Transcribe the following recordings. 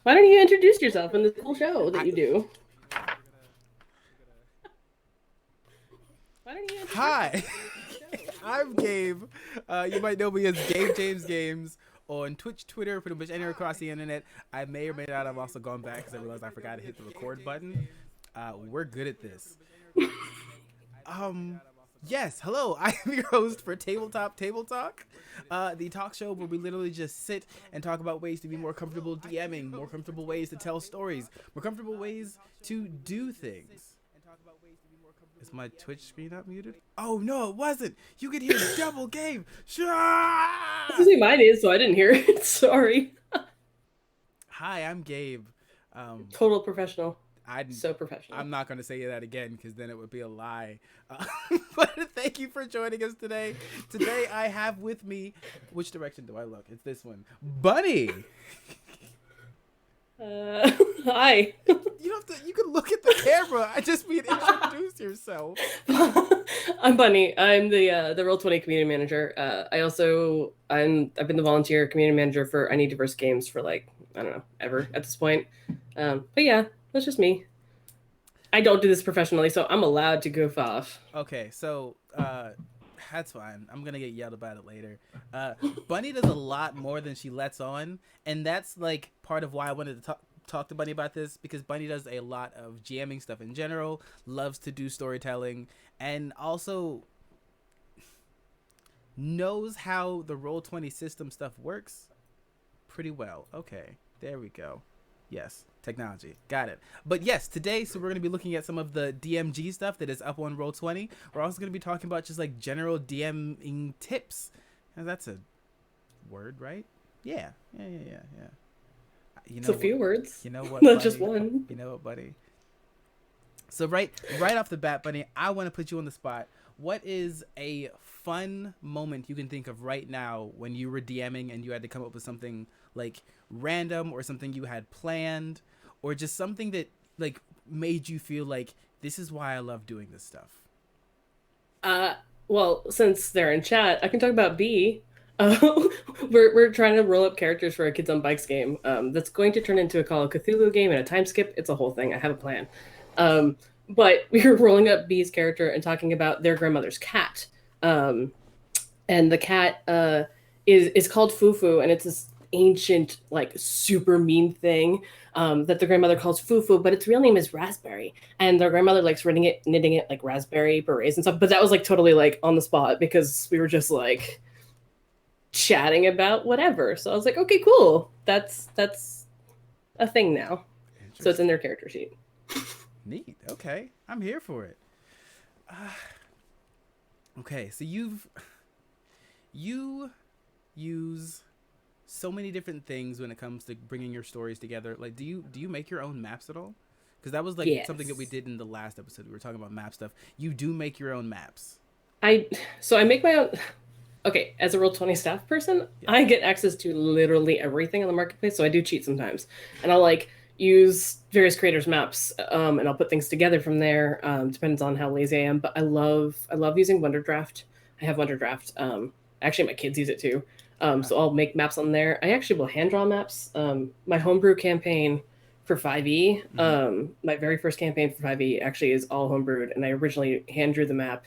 Why don't you introduce yourself in this cool show that I, you do? Why don't you introduce Hi, yourself in this cool show that you I'm do? Gabe. You might know me as GabeJamesGames on Twitch, Twitter, pretty much anywhere across the internet. I may or may not have also gone back because I realized I forgot to hit the record button. We're good at this. Um, yes, hello. I am your host for Tabletop Tabletalk, the talk show where we literally just sit and talk about ways to be more comfortable DMing, more comfortable ways to tell stories, more comfortable ways to do things. Is my Twitch screen up muted? Oh no, it wasn't. You could hear double game. This is Hi, who mine is, so I didn't hear it. Sorry. I'm Gabe. Um, Total professional. I So professional. I'm not going to say that again because then it would be a lie. But thank you for joining us today. Today I have with me. Which direction do I look? It's this one. Bunny. Uh, Hi. You don't have to. You can look at the camera. I just mean introduce yourself. I'm Bunny. I'm the Roll20 community manager. I've been the volunteer community manager for I Need Diverse Games for like I don't know ever at this point. But yeah, that's just me. I don't do this professionally, so I'm allowed to goof off. Okay, so that's fine. I'm gonna get yelled about it later. Bunny does a lot more than she lets on, and that's like part of why I wanted to talk to Bunny about this because Bunny does a lot of jamming stuff in general, loves to do storytelling, and also knows how the Roll20 system stuff works pretty well. Okay, there we go. Yes, technology. Got it. But yes, today, so we're going to be looking at some of the DMG stuff that is up on Roll20. We're also going to be talking about just like general DMing tips. And that's a word, right? Yeah. Yeah. You It's know a what? few words, You know what, not just buddy? one. You know what, buddy? So right off the bat, Bunny, I want to put you on the spot. What is a fun moment you can think of right now when you were DMing and you had to come up with something like random or something you had planned or just something that like made you feel like this is why I love doing this stuff? Uh, well, since they're in chat, I can talk about B. Uh, we're trying to roll up characters for a Kids on Bikes game. That's going to turn into a Call of Cthulhu game and a time skip. It's a whole thing. I have a plan. Um, but we were rolling up B's character and talking about their grandmother's cat. Um, and the cat is called Fufu, and it's this ancient, like super mean thing that the grandmother calls Fufu, but its real name is Raspberry, and their grandmother likes knitting it like raspberry berets and stuff. But that was like totally like on the spot because we were just like chatting about whatever. So I was like, okay, cool. That's a thing now. So it's in Interesting. their character sheet. Neat. Okay. I'm here for it. Uh, okay, so you use so many different things when it comes to bringing your stories together. Like, do you make your own maps at all? Because that was like something that we Yes. did in the last episode. We were talking about map stuff. You do make your own maps. I I make my own. Okay, as a Roll20 staff person, Yes. I get access to literally everything on the marketplace, so I do cheat sometimes. And I'll like use various creators' maps, and I'll put things together from there. Depends on how lazy I am, but I love using Wonderdraft. I have Wonderdraft. Actually, my kids use it too. Uh, So I'll make maps on there. I actually will hand draw maps. My homebrew campaign for 5e, mm-hmm. my very first campaign for 5e actually is all homebrewed, and I originally hand drew the map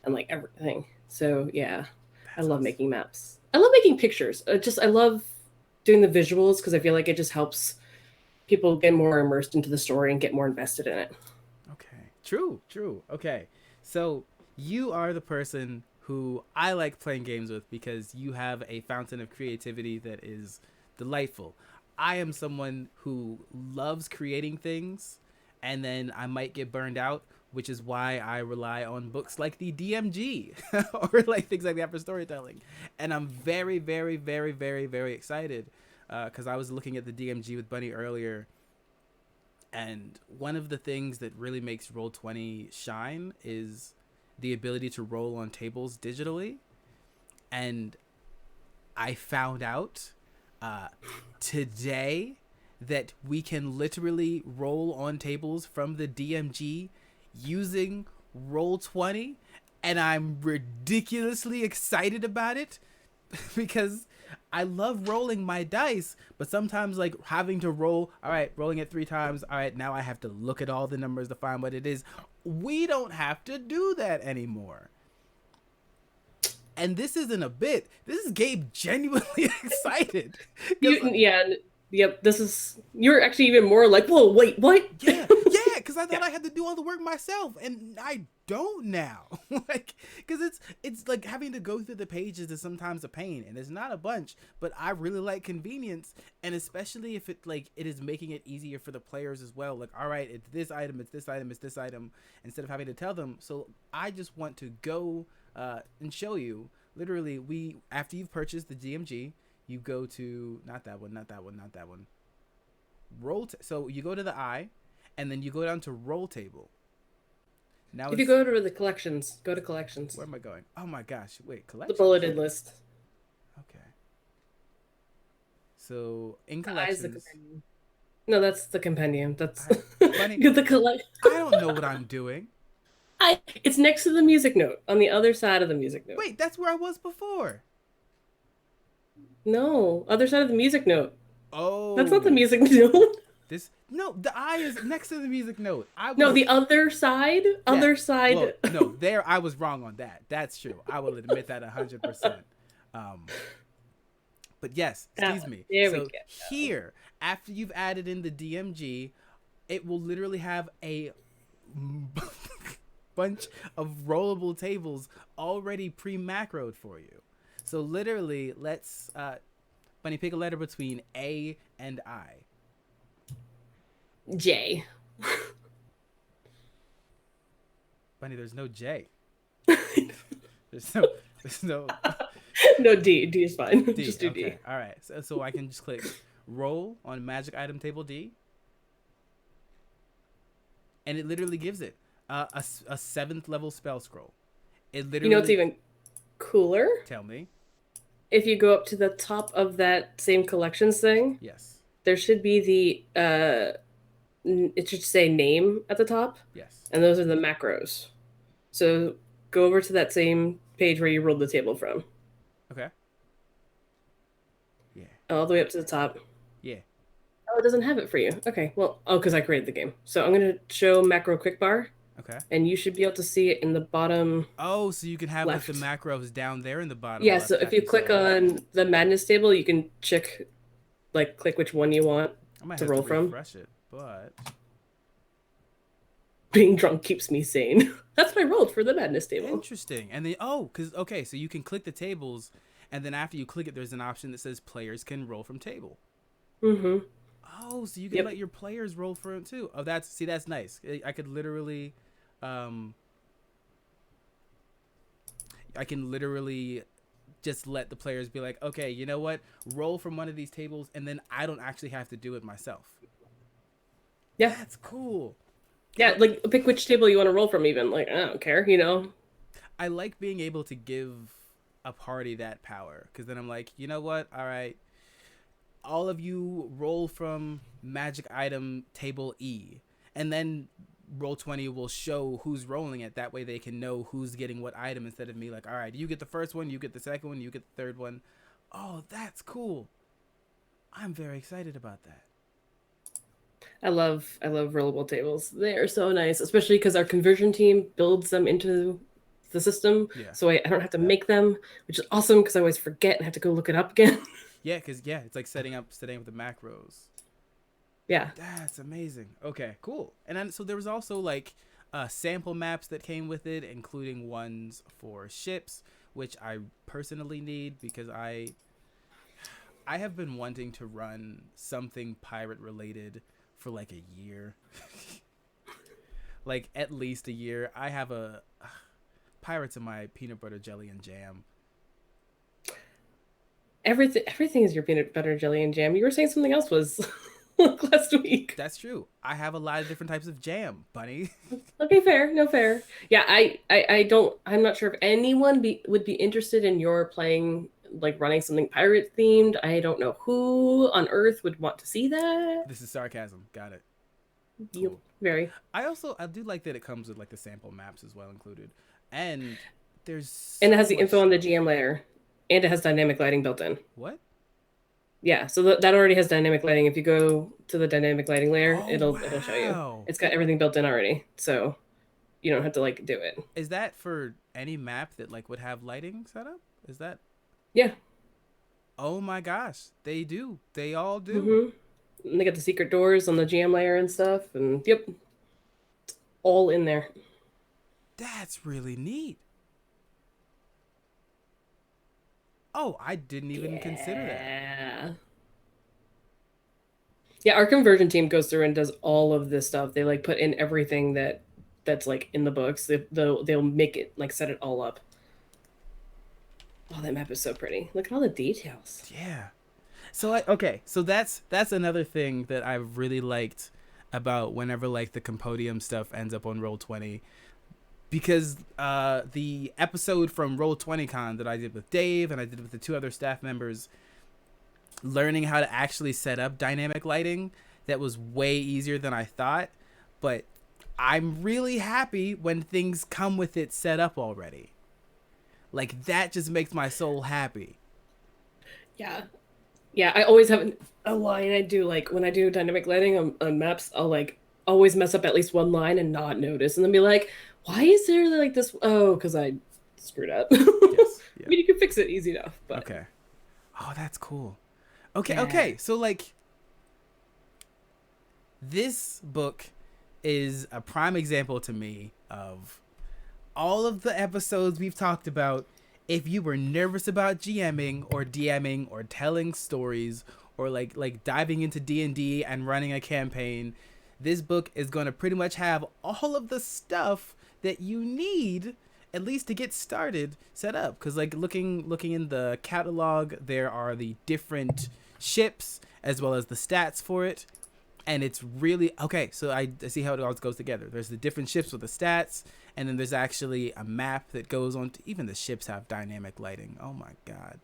and like everything. So yeah, I That's love awesome. making maps. I love making pictures. I love doing the visuals because I feel like it just helps people get more immersed into the story and get more invested in it. Okay. True. Okay. So you are the person who I like playing games with because you have a fountain of creativity that is delightful. I am someone who loves creating things and then I might get burned out, which is why I rely on books like the DMG or like things like that for storytelling. And I'm very excited because I was looking at the DMG with Bunny earlier, and one of the things that really makes Roll20 shine is the ability to roll on tables digitally. And I found out uh, today that we can literally roll on tables from the DMG using Roll20. And I'm ridiculously excited about it because I love rolling my dice, but sometimes like having to roll, all right, rolling it 3 times, all right, now I have to look at all the numbers to find what it is. We don't have to do that anymore. And this isn't a bit. This is Gabe genuinely excited. Yeah, yep. This is you're actually even more like, whoa, wait, what? Yeah, because I thought I had to do all the work myself, and I don't now. Like, because it's like having to go through the pages is sometimes a pain, and it's not a bunch, but I really like convenience, and especially if it is making it easier for the players as well. Like, all right, it's this item, it's this item, it's this item, instead of having to tell them. So I just want to go and show you. Literally, after you've purchased the DMG, you go to not that one. So you go to the eye, and then you go down to roll table. Now If you go to the collections, go to collections. Where am I going? Oh my gosh! Wait, The collections. bulleted list. Okay. So in The eye's the collections, compendium. No, that's the compendium. That's Bunny, the collect. I don't know what I'm doing. It's next to the music note on the other side of the music note. Wait, that's where I was before. No, other side of the music note. Oh, That's not the music note. The eye is next to the music note. No, the other side. Yeah. Other side. Well, no, there I was wrong on that. That's true. I will admit that 100%. But yes, excuse me. There so we go. Here, after you've added in the DMG, it will literally have a bunch of rollable tables already pre-macroed for you. So literally, let's Bunny, pick a letter between A and I. J. Bunny, there's no J. There's no No, D. D is fine. D, just do okay. D. All right. So I can just click roll on magic item table D. And it literally gives it a 7th level spell scroll. It literally. You know what's even cooler? Tell me. If you go up to the top of that same collections thing, Yes. There should be the it should say name at the top. Yes. And those are the macros. So go over to that same page where you rolled the table from. Okay. Yeah. All the way up to the top. Yeah. Oh, it doesn't have it for you. Okay. Well, because I created the game. So I'm going to show macro quick bar. Okay. And you should be able to see it in the bottom. Oh, so you can have left. Like the macros down there in the bottom. Yeah, so if you click on the madness table, you can click which one you want to roll from. Refresh it, but being drunk keeps me sane. That's what I rolled for the madness table. Interesting. And then so you can click the tables, and then after you click it, there's an option that says players can roll from table. Mm-hmm. Oh, so you can let your players roll for it too. Oh, that's nice. I could literally, just let the players be like, okay, you know what? Roll from one of these tables, and then I don't actually have to do it myself. Yeah. That's cool. Yeah, like pick which table you want to roll from even. Like, I don't care, you know? I like being able to give a party that power, because then I'm like, you know what? All right. All of you roll from magic item table E, and then Roll20 will show who's rolling it. That way they can know who's getting what item, instead of me like, all right, you get the first one, you get the second one, you get the third one. Oh, that's cool. I'm very excited about that. I love rollable tables. They are so nice, especially because our conversion team builds them into the system. Yeah. So I don't have to make them, which is awesome because I always forget and have to go look it up again. Yeah, because it's like setting up the macros. Yeah. That's amazing. Okay, cool. And then so there was also like sample maps that came with it, including ones for ships, which I personally need because I have been wanting to run something pirate related for like a year. Like at least a year. I have pirates in my peanut butter jelly and jam. Everything is your peanut butter jelly and jam. You were saying something else was last week. That's true. I have a lot of different types of jam, Bunny. Okay, fair. No, fair. Yeah, I'm not sure if anyone would be interested in your playing, like running something pirate themed. I don't know who on earth would want to see that. This is sarcasm. Got it. Cool. Very. I do like that it comes with like the sample maps as well included. And there's and it has the info on the GM layer. and it has dynamic lighting built in. What? Yeah, so that already has dynamic lighting. If you go to the dynamic lighting layer, Oh it'll show you. wow. It's got everything built in already, so you don't have to like do it. Is that for any map that like would have lighting set up? Is that? Yeah. Oh my gosh, they do. They all do. Mm-hmm. And they got the secret doors on the GM layer and stuff, and yep, all in there. That's really neat. Oh, I didn't even consider that. Yeah. Yeah, our conversion team goes through and does all of this stuff. They like put in everything that's like in the books. They'll make it like set it all up. Oh, that map is so pretty. Look at all the details. Yeah. So okay, so that's another thing that I've really liked about whenever like the Compodium stuff ends up on Roll20, because the episode from Roll20Con that I did with Dave and I did with the two other staff members, learning how to actually set up dynamic lighting, that was way easier than I thought. But I'm really happy when things come with it set up already. Like that just makes my soul happy. Yeah. Yeah, I always have a line I do like when I do dynamic lighting on maps. I'll like always mess up at least one line and not notice, and then be like, "Why is there like this?" Oh, because I screwed up. I Yes. Yeah. mean, you can fix it easy enough, but Okay. Oh, that's cool. Okay, yeah. okay. So like this book is a prime example to me of all of the episodes we've talked about. If you were nervous about GMing or DMing or telling stories or like diving into D&D and running a campaign, this book is going to pretty much have all of the stuff that you need at least to get started set up. Because like looking in the catalog, there are the different ships as well as the stats for it, and it's really okay. So I see how it all goes together. There's the different ships with the stats, and then there's actually a map that goes on to, even the ships have dynamic lighting. Oh my god,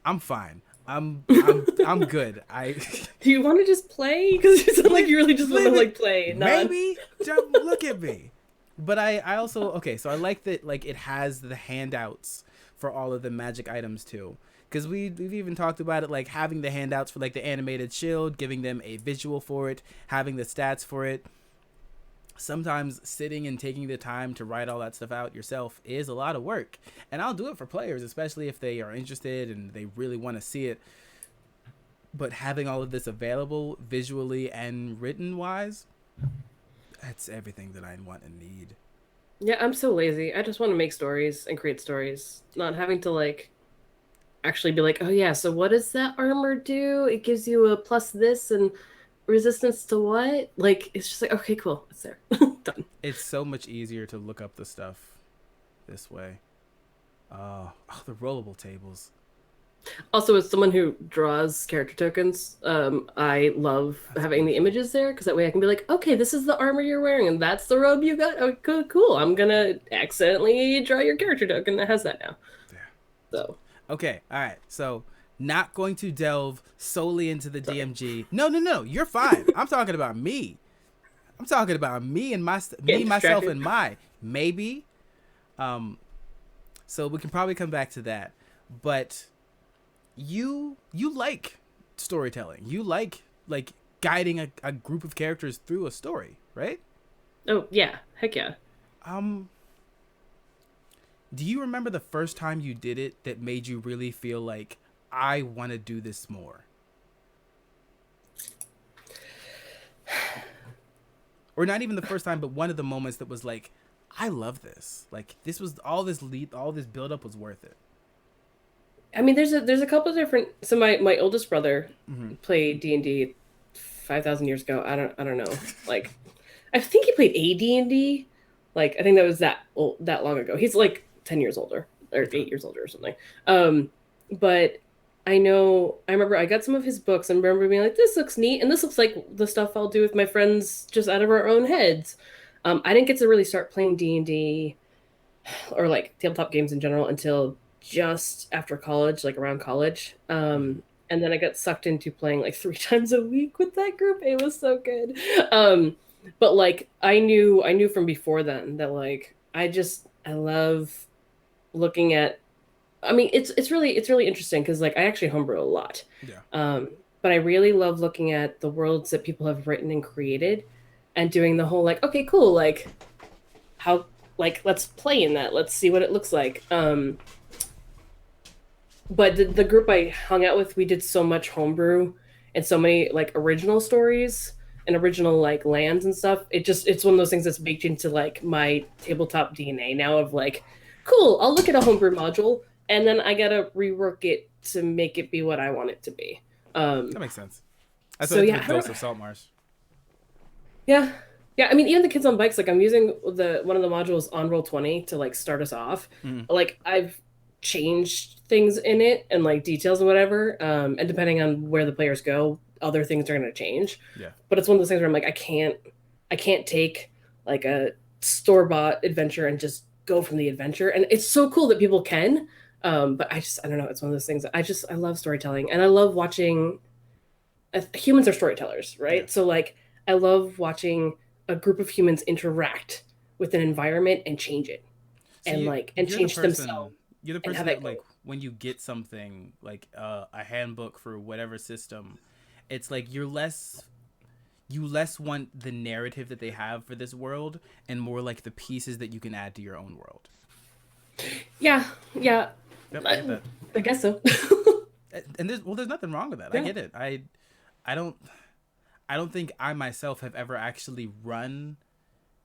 I'm fine. I'm good. I Do you want to just play? Because you sound like you really just want to like play. Not... maybe just look at me. But I also okay. So I like that like it has the handouts for all of the magic items too. Because we've even talked about it, like having the handouts for like the animated shield, giving them a visual for it, having the stats for it. Sometimes sitting and taking the time to write all that stuff out yourself is a lot of work. And I'll do it for players, especially if they are interested and they really want to see it. But having all of this available visually and written wise, that's everything that I want and need. Yeah, I'm so lazy. I just want to make stories and create stories, not having to like actually be like, oh yeah, so what does that armor do? It gives you a plus this and resistance to what? Like it's just like, okay, cool, it's there. Done. It's so much easier to look up the stuff this way. Oh, the rollable tables. Also, as someone who draws character tokens, I love That's having the beautiful. images there because that way I can be like, okay, this is the armor you're wearing and that's the robe you got. Oh, cool, cool. I'm gonna accidentally draw your character token that has that now. Yeah. So Okay, all right. So, not going to delve solely into the sorry, DMG. No. You're fine. I'm talking about me. I'm talking about me and me, getting myself, distracted. and my maybe. So we can probably come back to that. But you like storytelling. You like guiding a group of characters through a story, right? Oh yeah, heck yeah. Um, do you remember the first time you did it that made you really feel like I want to do this more? Or not even the first time, but one of the moments that was like, I love this. Like this was all this build up was worth it. I mean, there's a couple of different. So my oldest brother Mm-hmm. played D&D 5,000 years ago. I don't know. Like, I think he played AD&D. Like, I think that was that long ago. He's like 10 years older or Okay. 8 years older or something. Um, but I remember I got some of his books and remember being like, this looks neat, and this looks like the stuff I'll do with my friends just out of our own heads. I didn't get to really start playing D&D or like tabletop games in general until just after college, like around college. Mm-hmm. And then I got sucked into playing like 3 times a week with that group. It was so good. But like I knew from before then that like I love looking at, I mean, it's really interesting because like I actually homebrew a lot, Yeah. um, but I really love looking at the worlds that people have written and created, and doing the whole like, okay, cool, like how, like let's play in that, let's see what it looks like. But the group I hung out with, we did so much homebrew and so many like original stories and original like lands and stuff. It's one of those things that's baked into like my tabletop DNA now of like, cool, I'll look at a homebrew module and then I gotta rework it to make it be what I want it to be. That makes sense. That's what So I did yeah, with I don't, Ghost of Saltmarsh. yeah. Yeah, I mean even the kids on bikes, like I'm using the one of the modules on Roll20 to like start us off. Mm. Like I've changed things in it and like details and whatever. And depending on where the players go, other things are gonna change. Yeah. But it's one of those things where I'm like, I can't take like a store-bought adventure and just go from the adventure. And it's so cool that people can. But I don't know, it's one of those things. I love storytelling and I love watching humans are storytellers, Yeah. right? So like I love watching a group of humans interact with an environment and change it So and you like and you're the change person themselves you're the and person have that it like go. when you get something like a handbook for whatever system, it's like you less want the narrative that they have for this world and more like the pieces that you can add to your own world. Yeah, yeah, Yep, I get I, that. I guess so. And there's nothing wrong with that. I Yeah. get it. I don't I don't think I myself have ever actually run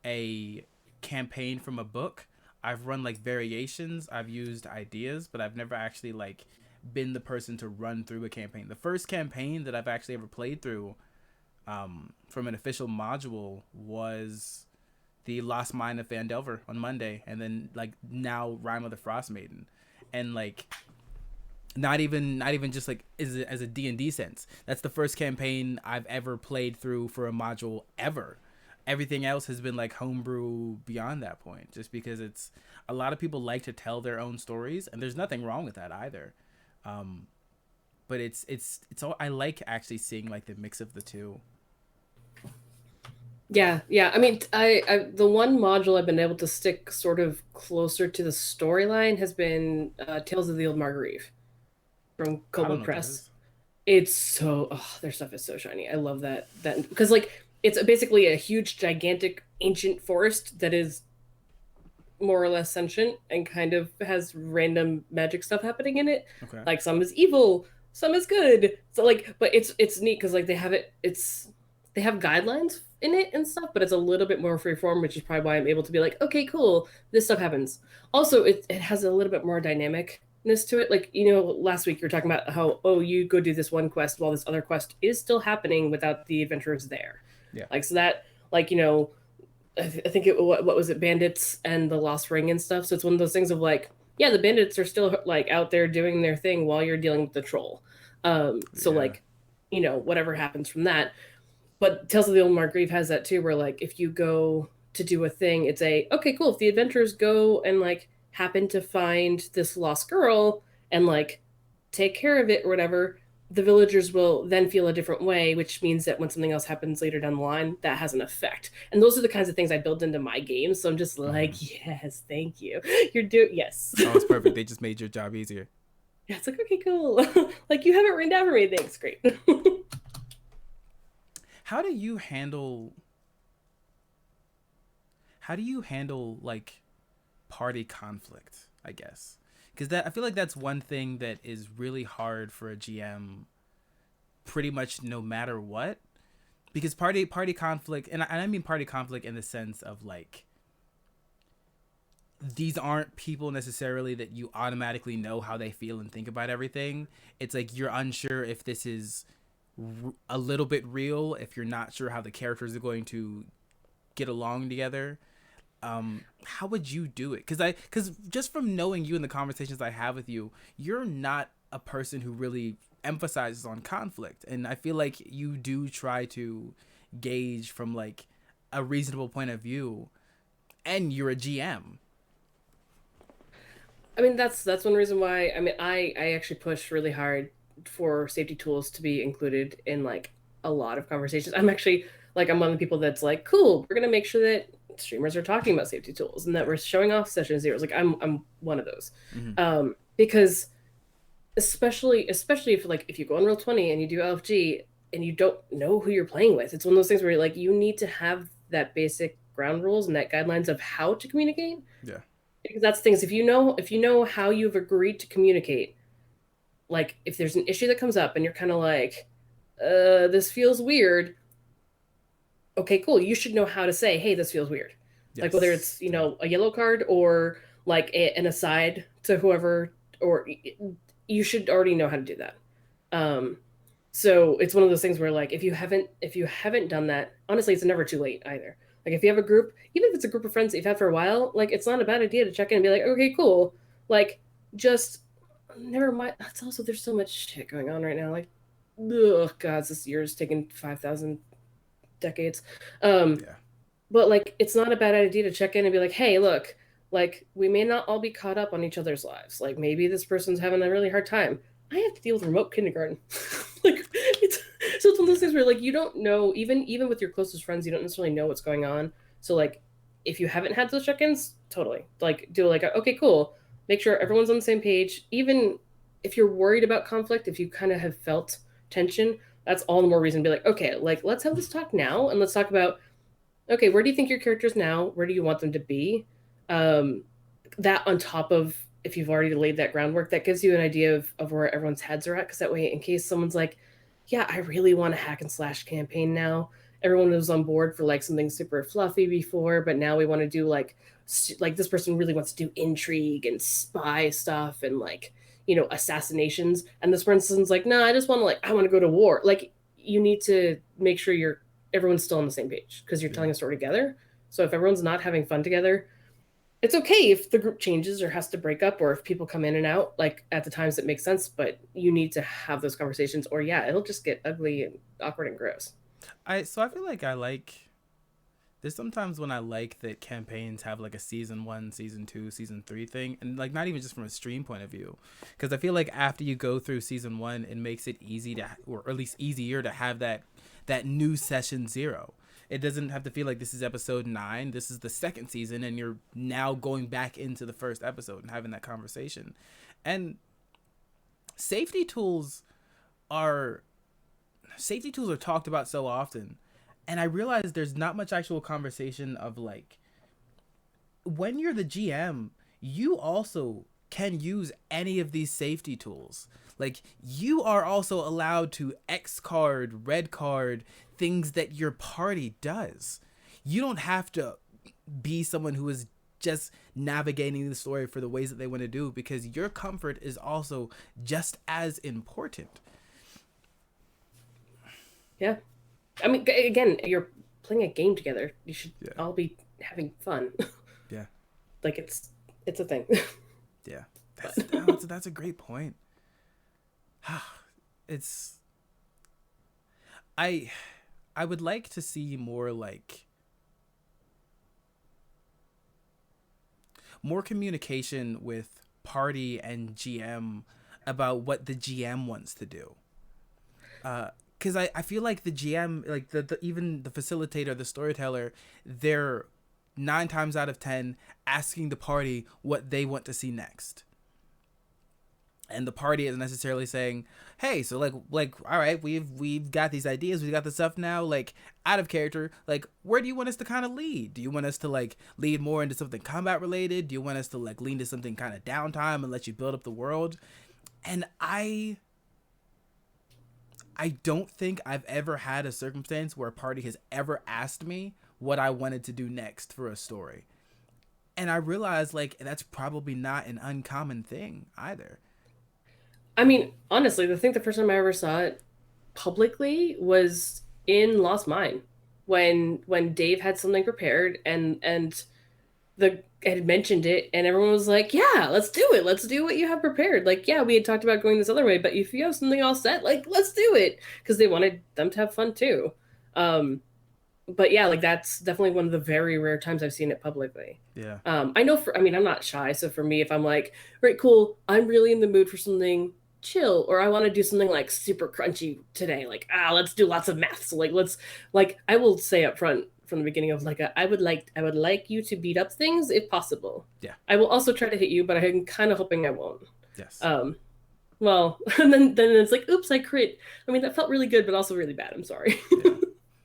a campaign from a book. I've run like variations, I've used ideas, but I've never actually like been the person to run through a campaign. The first campaign that I've actually ever played through from an official module was the Lost Mine of Fandelver on Monday, and then like now Rime of the Frost Maiden, and like not even just like as a D&D sense. That's the first campaign I've ever played through for a module ever. Everything else has been like homebrew beyond that point, just because it's a lot of people like to tell their own stories, and there's nothing wrong with that either. Um, but it's all I like actually seeing like the mix of the two. Yeah, yeah. I mean, I the one module I've been able to stick sort of closer to the storyline has been Tales of the Old Margareve from I don't Kobold know what that Press. is. It's so, oh, their stuff is so shiny. I love that because like it's basically a huge, gigantic, ancient forest that is more or less sentient and kind of has random magic stuff happening in it. Okay. Like some is evil, some is good. So like, but it's neat because like they have guidelines in it and stuff, but it's a little bit more freeform, which is probably why I'm able to be like, okay, cool, this stuff happens. Also, it has a little bit more dynamicness to it. Like, last week you were talking about how, oh, you go do this one quest while this other quest is still happening without the adventurers there. Yeah. Like, so that, like, I think what was it, bandits and the lost ring and stuff. So it's one of those things of like, yeah, the bandits are still like out there doing their thing while you're dealing with the troll. So Yeah. like, whatever happens from that. But Tales of the Old Margrave has that too, where like if you go to do a thing, it's a, okay, cool. If the adventurers go and like happen to find this lost girl and like take care of it or whatever, the villagers will then feel a different way, which means that when something else happens later down the line, that has an effect. And those are the kinds of things I build into my games. So I'm just Mm-hmm. like, yes, thank you. You're doing, yes. Oh, it's perfect. They just made your job easier. Yeah, it's like, okay, cool. Like you have it written down for me. Thanks. Great. How do you handle how do you handle like party conflict, I guess? Because that I feel like that's one thing that is really hard for a GM pretty much no matter what. Because party conflict, and I mean party conflict in the sense of like these aren't people necessarily that you automatically know how they feel and think about everything. It's like you're unsure if this is a little bit real, if you're not sure how the characters are going to get along together. How would you do it? Because just from knowing you and the conversations I have with you, you're not a person who really emphasizes on conflict, and I feel like you do try to gauge from like a reasonable point of view, and you're a GM. I mean, that's one reason why. I mean, I actually push really hard for safety tools to be included in like a lot of conversations. I'm actually like I'm one of the people that's like, cool, we're gonna make sure that streamers are talking about safety tools and that we're showing off session zeros. Like I'm one of those. Mm-hmm. Because especially if like if you go on Roll20 and you do LFG and you don't know who you're playing with, it's one of those things where like you need to have that basic ground rules and that guidelines of how to communicate. Yeah. Because that's things if you know how you've agreed to communicate, like if there's an issue that comes up and you're kind of like, this feels weird. Okay, cool. You should know how to say, hey, this feels weird. Like whether it's, Yes. Yeah. a yellow card or like an aside to whoever, or you should already know how to do that. Um, so it's one of those things where like if you haven't done that, honestly, it's never too late either. Like if you have a group, even if it's a group of friends that you've had for a while, like it's not a bad idea to check in and be like, okay, cool. Like just never mind. That's also there's so much shit going on right now. Like, ugh, God, this year is taking 5,000 decades. Um, Yeah. but like it's not a bad idea to check in and be like, hey, look, like we may not all be caught up on each other's lives. Like maybe this person's having a really hard time. I have to deal with remote kindergarten. Like it's one of those Yeah. things where like you don't know, even with your closest friends, you don't necessarily know what's going on. So like if you haven't had those check-ins, totally. Like do like okay, cool. Make sure everyone's on the same page. Even if you're worried about conflict, if you kind of have felt tension, that's all the more reason to be like, okay, like let's have this talk now and let's talk about, okay, where do you think your characters now? Where do you want them to be? Um, that on top of if you've already laid that groundwork, that gives you an idea of where everyone's heads are at. Because that way, in case someone's like, yeah, I really want a hack and slash campaign now. Everyone was on board for like something super fluffy before, but now we want to do like this person really wants to do intrigue and spy stuff and like assassinations, and this person's like, no, I just want to I want to go to war. Like you need to make sure everyone's still on the same page because you're Yeah. telling a story together. So if everyone's not having fun together, it's okay if the group changes or has to break up or if people come in and out like at the times that make sense, but you need to have those conversations or yeah, it'll just get ugly and awkward and gross. I feel like I like there's sometimes when I like that campaigns have like a season 1, season 2, season 3 thing, and like not even just from a stream point of view, because I feel like after you go through season 1, it makes it easy to, or at least easier to have that new session 0. It doesn't have to feel like this is episode 9, this is the second season, and you're now going back into the first episode and having that conversation. And safety tools are safety tools are talked about so often, and I realize there's not much actual conversation of like when you're the GM, you also can use any of these safety tools. Like you are also allowed to X card, red card things that your party does. You don't have to be someone who is just navigating the story for the ways that they want to do, because your comfort is also just as important. Yeah. I mean, again, you're playing a game together. You should Yeah. all be having fun. Yeah. Like it's a thing. Yeah. That's But that's a great point. It's I I would like to see more communication with party and GM about what the GM wants to do. Because I feel like the GM, like even the facilitator, the storyteller, they're 9 times out of 10 asking the party what they want to see next. And the party isn't necessarily saying, hey, so like all right, we've got these ideas, we've got the stuff now, like out of character, like where do you want us to kind of lead? Do you want us to like lead more into something combat related? Do you want us to like lean to something kind of downtime and let you build up the world? And I don't think I've ever had a circumstance where a party has ever asked me what I wanted to do next for a story. And I realized like that's probably not an uncommon thing either. I mean, honestly, the first time I ever saw it publicly was in Lost Mine when Dave had something prepared and the had mentioned it and everyone was like, yeah, let's do it, let's do what you have prepared. Like, yeah, we had talked about going this other way, but if you have something all set, like let's do it, because they wanted them to have fun too. But yeah, like that's definitely one of the very rare times I've seen it publicly. Yeah. I know I mean, I'm not shy, so for me, if I'm like, right, cool, I'm really in the mood for something chill, or I want to do something like super crunchy today, like let's do lots of math. So like let's, like I will say up front, from the beginning of like I would like you to beat up things if possible. Yeah. I will also try to hit you, but I'm kind of hoping I won't. Yes. Um, well, and then it's like, oops, I crit. I mean, that felt really good, but also really bad. I'm sorry. Yeah.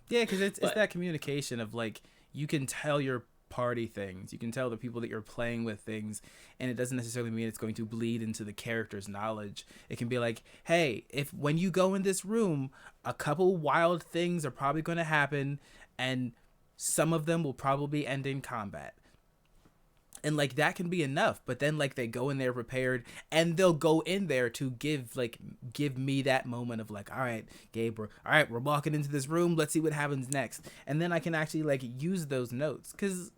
Yeah, because it's But that communication of like you can tell your party things, you can tell the people that you're playing with things, and it doesn't necessarily mean it's going to bleed into the character's knowledge. It can be like, hey, if when you go in this room, a couple wild things are probably going to happen, and some of them will probably end in combat. And like that can be enough, but then like they go in there prepared, and they'll go in there to give me that moment of like, all right, Gabe, we're walking into this room, let's see what happens next. And then I can actually like use those notes, because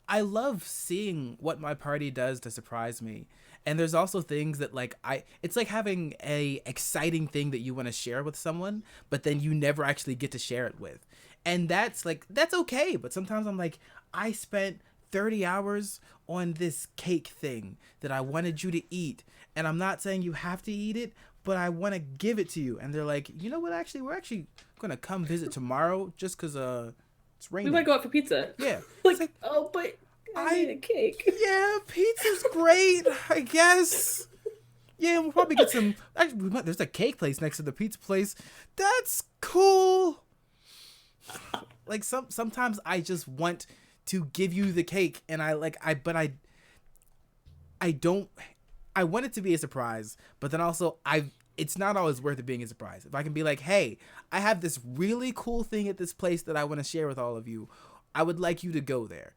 I love seeing what my party does to surprise me. And there's also things that like it's like having a exciting thing that you want to share with someone, but then you never actually get to share it with. And that's okay, but sometimes I'm like, I spent 30 hours on this cake thing that I wanted you to eat, and I'm not saying you have to eat it, but I want to give it to you. And they're like, you know what, actually we're actually going to come visit tomorrow just cuz it's we raining. might go out for pizza. Yeah. Like, It's like, oh, but I I made a cake. yeah, pizza's great, I guess. Yeah, we'll probably get some. Actually, there's a cake place next to the pizza place. That's cool. Like sometimes I just want to give you the cake, and I don't. I want it to be a surprise, but then also it's not always worth it being a surprise. If I can be like, hey, I have this really cool thing at this place that I want to share with all of you, I would like you to go there.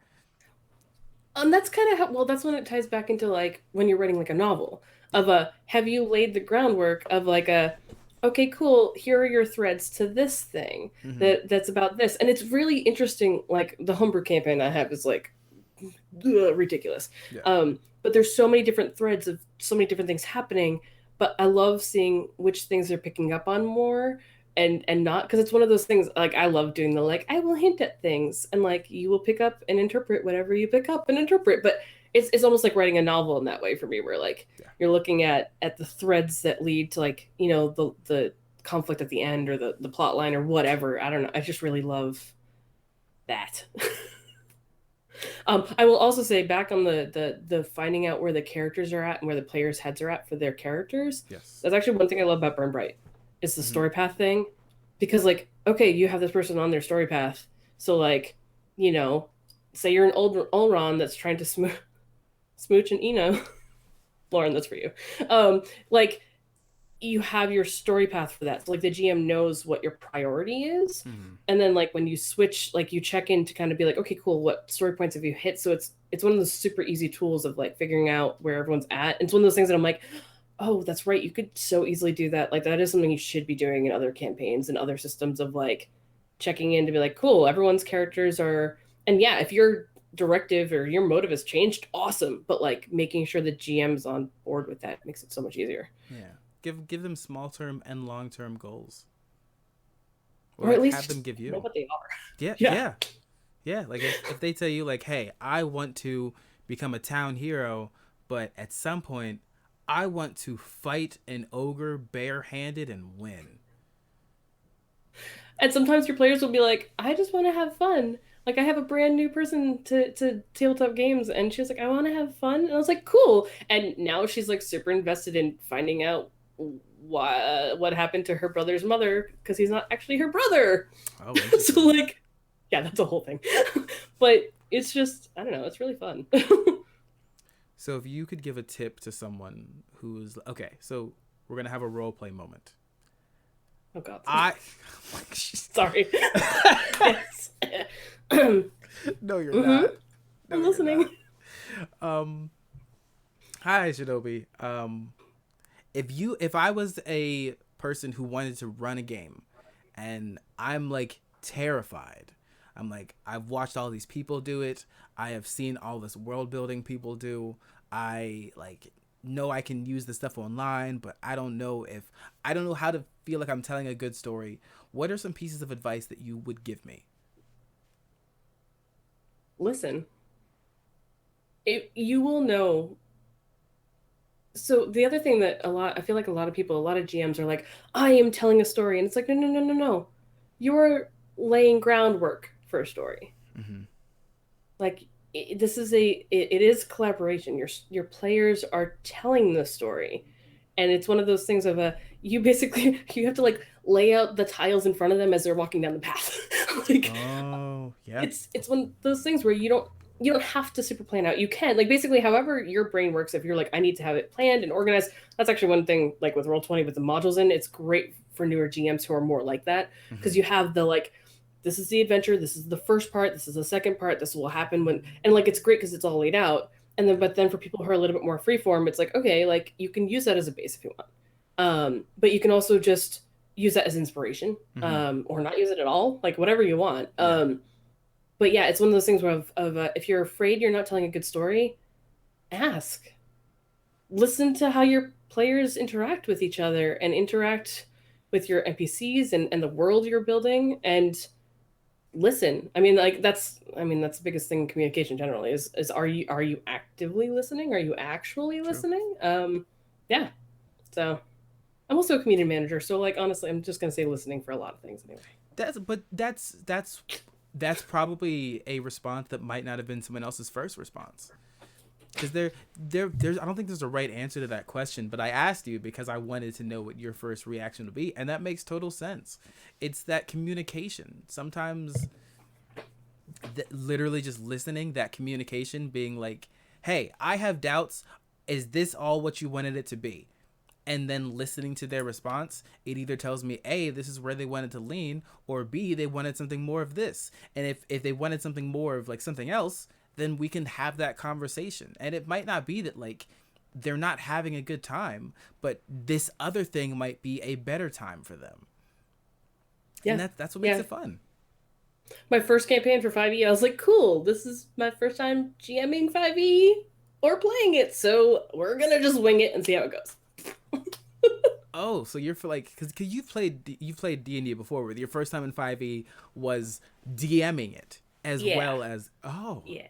That's kind of how, well, that's when it ties back into like when you're writing like a novel of a, have you laid the groundwork of like a, okay, cool, here are your threads to this thing Mm-hmm. that's about this. And it's really interesting. Like the homebrew campaign I have is like ridiculous. Yeah. But there's so many different threads of so many different things happening. But I love seeing which things they're picking up on more and not, because it's one of those things like I love doing the like I will hint at things and like you will pick up and interpret whatever you pick up and interpret. But it's almost like writing a novel in that way for me, where like Yeah. you're looking at the threads that lead to like the conflict at the end or the plot line or whatever. I don't know. I just really love that. I will also say back on the finding out where the characters are at and where the players' heads are at for their characters. Yes. That's actually one thing I love about Burn Bright. Is the Mm-hmm. story path thing, because like okay, you have this person on their story path, so like you know, say you're an old Olron that's trying to smooch an Eno, Lauren, that's for you. Like you have your story path for that. So like the GM knows what your priority is. Mm-hmm. And then like when you switch, like you check in to kind of be like, okay, cool, what story points have you hit? So it's one of the super easy tools of like figuring out where everyone's at. And it's one of those things that I'm like, oh, that's right. You could so easily do that. Like that is something you should be doing in other campaigns and other systems of like checking in to be like, cool, everyone's characters are, and yeah, if your directive or your motive has changed, awesome. But like making sure the GM's on board with that makes it so much easier. Yeah. Give them small term and long term goals, or Or at like have least them give know you. what they are. Yeah. Yeah. Yeah. Yeah. Like if they tell you like, hey, I want to become a town hero, but at some point I want to fight an ogre barehanded and win. And sometimes your players will be like, I just want to have fun. Like I have a brand new person to tabletop games and she was like, I want to have fun. And I was like, cool. And now she's like super invested in finding out what happened to her brother's mother because he's not actually her brother. Oh, So interesting. like, yeah, that's a whole thing. But it's just, I don't know, it's really fun. So if you could give a tip to someone who's okay, so we're gonna have a role play moment. Oh god. I Sorry. Yes. No, you're Mm-hmm. not. No, I'm you're listening. not. Hi Shinobi. If I was a person who wanted to run a game, and I'm like terrified, I'm like I've watched all these people do it. I have seen all this world building people do. I like know I can use this stuff online, but I don't know how to feel like I'm telling a good story. What are some pieces of advice that you would give me? Listen, you will know. So the other thing that I feel like a lot of people, a lot of GMs are like, I am telling a story, and it's like, no, no, no, no, no. You're laying groundwork for a story. Mm-hmm. Like this is it is collaboration. Your players are telling the story, and it's one of those things of a you basically you have to like lay out the tiles in front of them as they're walking down the path. Like Oh, yeah. it's one of those things where you don't have to super plan out. You can like basically however your brain works. If you're like I need to have it planned and organized, that's actually one thing. Like with Roll20 with the modules in, it's great for newer GMs who are more like that Mm-hmm. because you have the like this is the adventure, this is the first part, this is the second part, this will happen when and like it's great because it's all laid out. And then but then for people who are a little bit more freeform, it's like okay, like you can use that as a base if you want. But you can also just use that as inspiration, Mm-hmm. or not use it at all, like whatever you want. Yeah. But yeah, it's one of those things where if you're afraid you're not telling a good story, ask, listen to how your players interact with each other and interact with your NPCs and the world you're building and listen. I mean, like that's the biggest thing in communication generally is are you actively listening? Are you actually True. listening? Yeah. So I'm also a community manager, so like honestly, I'm just gonna say listening for a lot of things anyway. That's probably a response that might not have been someone else's first response. Because there's I don't think there's a right answer to that question, but I asked you because I wanted to know what your first reaction would be, and that makes total sense. It's that communication. Sometimes literally just listening, that communication being like, "Hey, I have doubts. Is this all what you wanted it to be?" And then listening to their response, it either tells me A, this is where they wanted to lean, or B, they wanted something more of this. And if they wanted something more of like something else, then we can have that conversation. And it might not be that like they're not having a good time, but this other thing might be a better time for them. And Yeah. that's what makes Yeah. it fun. My first campaign for 5e, I was like, cool, this is my first time GMing 5e or playing it, so we're gonna just wing it and see how it goes. Oh, so you're for like because you played D&D before, where your first time in 5e was DMing it as Yeah. well as Yeah.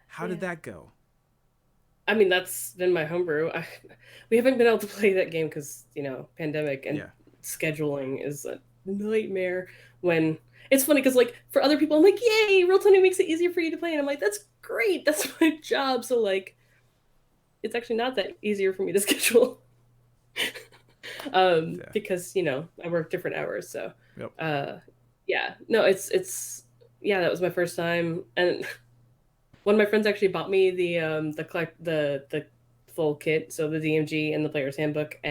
how did Yeah. that go? I mean, that's been my homebrew. We haven't been able to play that game because, pandemic and Yeah. scheduling is a nightmare. When it's funny because, like, for other people, I'm like, yay, Roll20 makes it easier for you to play. And I'm like, that's great. That's my job. So, like, it's actually not that easier for me to schedule. Yeah. Because, I work different hours. So, Yep. uh, yeah, no, yeah, that was my first time. And one of my friends actually bought me the full kit, so the DMG and the player's handbook Mm-hmm.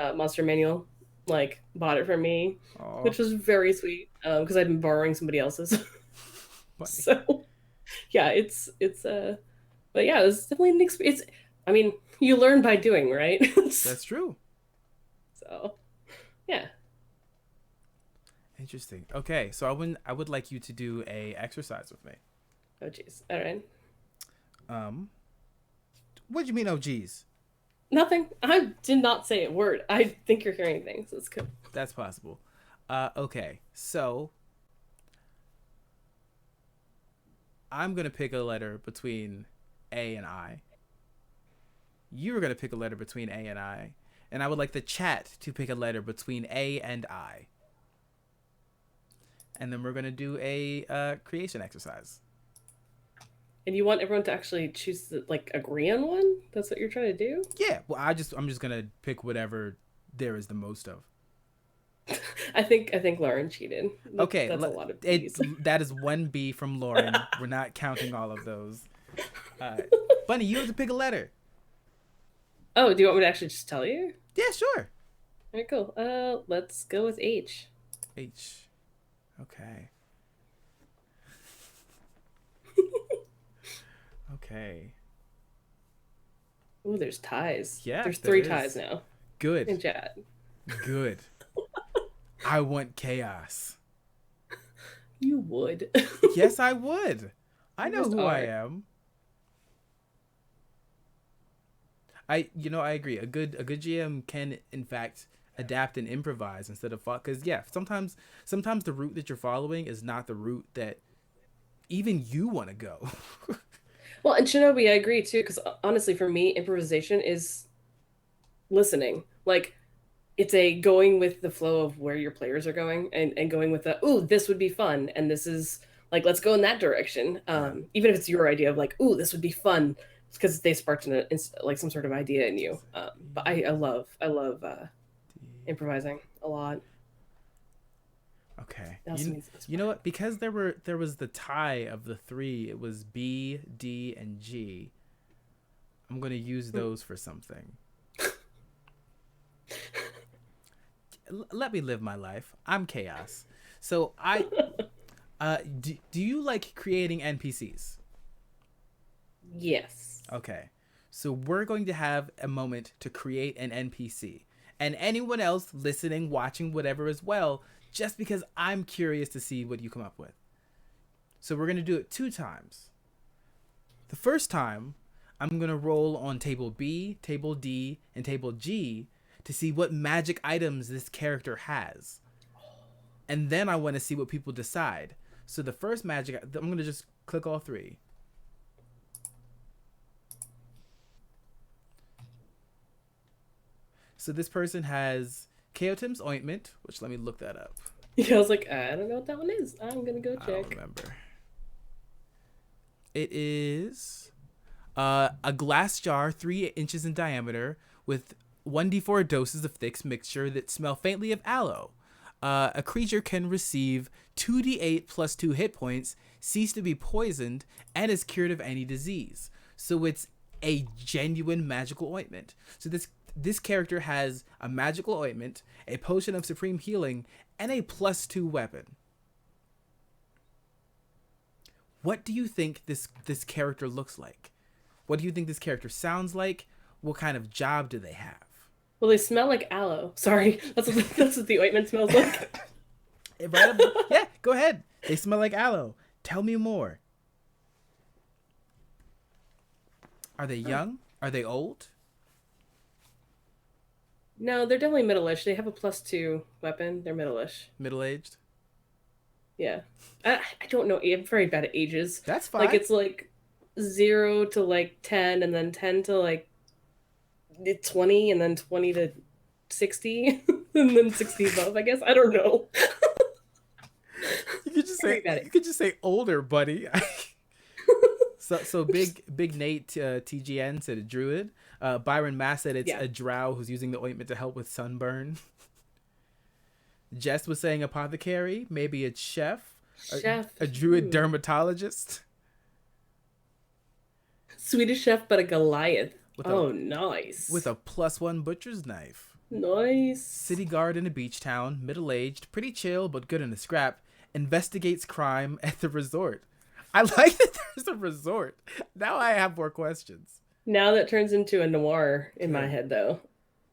and monster manual. Like bought it for me, Oh, which was very sweet because I'd been borrowing somebody else's. funny. So yeah, but yeah, it was definitely an experience. I mean, you learn by doing, right? That's true. So yeah. Interesting. Okay, so I would like you to do a exercise with me. Oh jeez. All right. Um, what do you mean? Oh, geez, Nothing. I did not say a word. I think you're hearing things. That's cool. that's possible. Okay, so I'm gonna pick a letter between A and I. You're gonna pick a letter between A and I would like the chat to pick a letter between A and I, and then we're gonna do a creation exercise. And you want everyone to actually choose like agree on one? That's what you're trying to do? Yeah. Well, I'm just gonna pick whatever there is the most of. I think Lauren cheated. Okay, That's a lot of it's B's. that is one B from Lauren. We're not counting all of those. Uh, Bunny, you have to pick a letter. Oh, do you want me to actually just tell you? Yeah, sure. All right, cool. Let's go with H. H. Okay. Okay. Oh, there's ties. Yeah, There's there three ties is. now Good. in chat. Good. I want chaos. You would. Yes, I would. I You know just who I are. am. I agree. A good GM can in fact adapt and improvise instead of because yeah, sometimes the route that you're following is not the route that even you want to go. Well, and Shinobi, I agree too, because honestly, for me, improvisation is listening. Like, it's a going with the flow of where your players are going, and going with the, ooh, this would be fun, and this is like, let's go in that direction. Yeah. Even if it's your idea of like, ooh, this would be fun, because they sparked like some sort of idea in you. But I love improvising a lot. Okay. It also means You know what? Because there was the tie of the three. It was B, D, and G. I'm gonna use those for something. Let me live my life. I'm chaos. So I do you like creating NPCs? Yes. Okay. So we're going to have a moment to create an NPC. And anyone else listening, watching, whatever as well, just because I'm curious to see what you come up with. So we're going to do it 2 times. The first time, I'm going to roll on table B, table D, and table G to see what magic items this character has. And then I want to see what people decide. So the first magic, I'm going to just click all 3. So this person has Chaotim's Ointment, which let me look that up. Yeah, I was like, I don't know what that one is. I'm gonna go I don't check. remember. It is a glass jar 3 inches in diameter with 1d4 doses of thick mixture that smell faintly of aloe. A creature can receive 2d8 plus 2 hit points, cease to be poisoned, and is cured of any disease. So it's a genuine magical ointment. So this character has a magical ointment, a potion of supreme healing, and a +2 weapon. What do you think this character looks like? What do you think this character sounds like? What kind of job do they have? Well, they smell like aloe. Sorry, that's what the ointment smells like. Yeah, go ahead. They smell like aloe. Tell me more. Are they young? Are they old? No, they're definitely middle-ish. They have a +2 weapon. They're middle-ish. Middle-aged? Yeah. I don't know. I'm very bad at ages. That's Like, fine. it's like 0 to like 10, and then 10 to like 20, and then 20 to 60, and then 60 above, I guess. I don't know. You could just say Very bad at you could just say older, buddy. So big Nate TGN said a druid. Byron Mass said it's Yeah. a drow who's using the ointment to help with sunburn. Jess was saying apothecary, maybe it's chef, Chef. a druid Ooh. dermatologist Swedish chef, but a Goliath. with a Oh, nice. +1 butcher's knife. Nice. City guard in a beach town, middle-aged, pretty chill but good in a scrap, investigates crime at the resort. I like that there's a resort. Now I have more questions. Now that turns into a noir in my Good. head, though.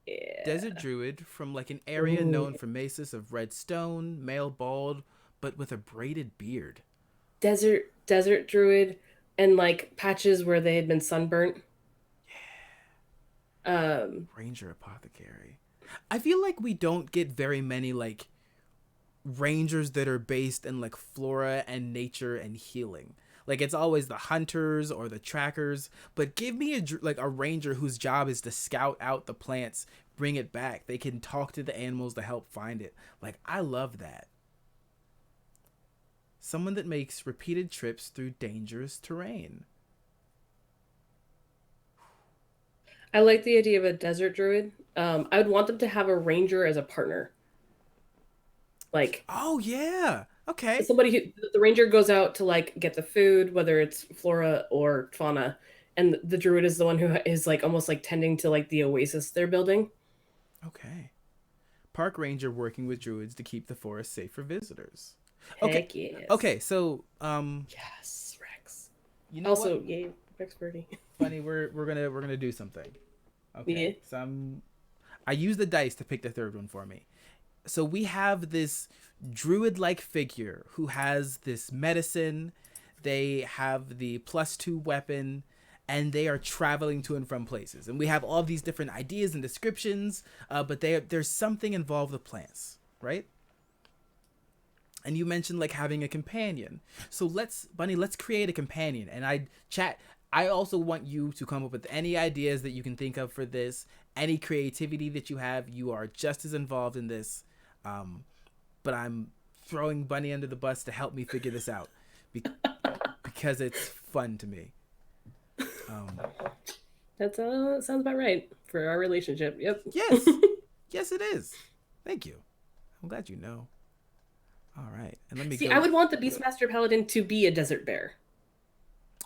Yeah. Desert druid from like an area Ooh. known for mesas of red stone, male bald, but with a braided beard. Desert druid, and like patches where they had been sunburnt. Ranger apothecary. I feel like we don't get very many like rangers that are based in like flora and nature and healing. Like it's always the hunters or the trackers, but give me a ranger whose job is to scout out the plants, bring it back. They can talk to the animals to help find it. Like I love that. Someone that makes repeated trips through dangerous terrain. I like the idea of a desert druid. I would want them to have a ranger as a partner. Like, Oh yeah. Okay. somebody who, the ranger goes out to like get the food, whether it's flora or fauna, and the druid is the one who is like almost like tending to like the oasis they're building. Okay. Park ranger working with druids to keep the forest safe for visitors. Okay. Heck yes. Okay, so Yes, Rex. you know Also, what? yay, Rex Birdie. Funny, we're gonna do something. Okay. Yeah. So I use the dice to pick the third one for me. So we have this druid-like figure who has this medicine. They have the +2 weapon, and they are traveling to and from places. And we have all these different ideas and descriptions, but there's something involved with plants, right? And you mentioned like having a companion. So let's create a companion. And I also want you to come up with any ideas that you can think of for this, any creativity that you have, you are just as involved in this. But I'm throwing Bunny under the bus to help me figure this out because it's fun to me. That sounds about right for our relationship. Yep. Yes. Yes, it is. Thank you. I'm glad you know. All right. And let me See, go. I would want the Beastmaster Paladin to be a desert bear.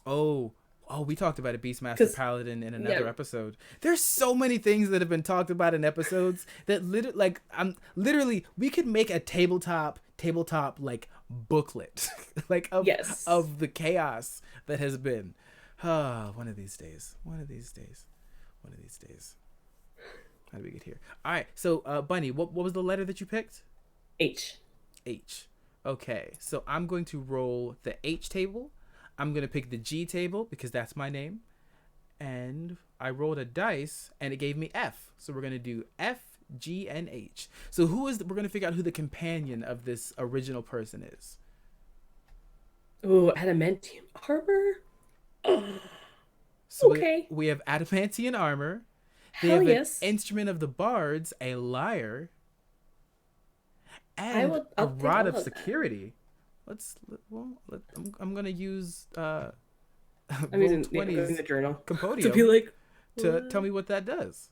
Oh, we talked about a Beastmaster Paladin in another episode. There's so many things that have been talked about in episodes that literally we could make a tabletop like booklet like of the chaos that has been. One of these days. How do we get here? All right. So, Bunny, what was the letter that you picked? H. Okay. So I'm going to roll the H table. I'm going to pick the G table because that's my name. And I rolled a dice and it gave me F. So we're going to do F, G, and H. So we're going to figure out who the companion of this original person is. Oh, adamantium armor? So okay. We have adamantium armor. They have an instrument of the bards, a lyre, and a rod of security. I'm gonna use I'm using the journal Compodium to be like to tell me what that does.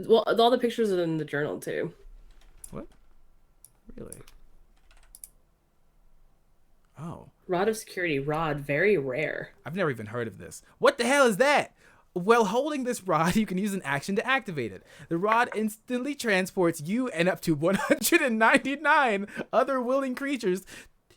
Well, all the pictures are in the journal too. What? Really? Oh. Rod of security. Rod, very rare. I've never even heard of this. What the hell is that? While holding this rod, you can use an action to activate it. The rod instantly transports you and up to 199 other willing creatures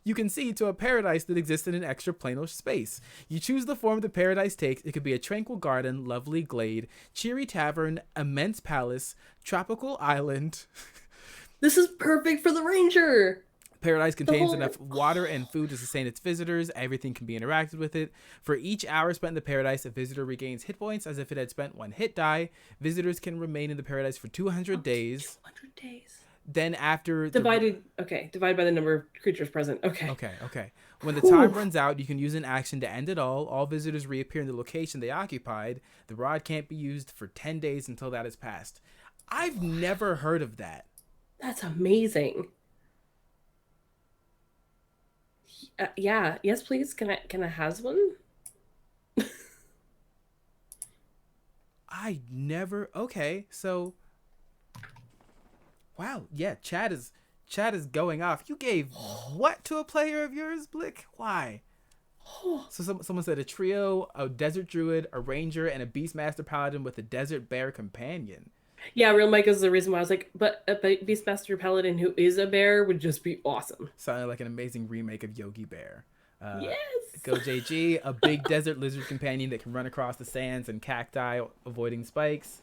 you can see to a paradise that exists in an extraplanar space. You choose the form the paradise takes. It could be a tranquil garden, lovely glade, cheery tavern, immense palace, tropical island. This is perfect for the ranger. Paradise contains enough water and food to sustain its visitors. Everything can be interacted with it. For each hour spent in the paradise, a visitor regains hit points as if it had spent one hit die. Visitors can remain in the paradise for 200 days. 200 days. Then after... Divide by the number of creatures present. Okay. When the time runs out, you can use an action to end it all. All visitors reappear in the location they occupied. The rod can't be used for 10 days until that is passed. I've never heard of that. That's amazing. Yeah. Yes, please. Can I have one? I never. Okay, so. Wow. Yeah. Chat is going off. You gave what to a player of yours, Blick? Why? So someone said a trio, a desert druid, a ranger, and a beastmaster paladin with a desert bear companion. Yeah, Real Mike is the reason why I was like, but a Beastmaster Paladin who is a bear would just be awesome. Sounded like an amazing remake of Yogi Bear. Yes. Go JG, a big desert lizard companion that can run across the sands and cacti, avoiding spikes.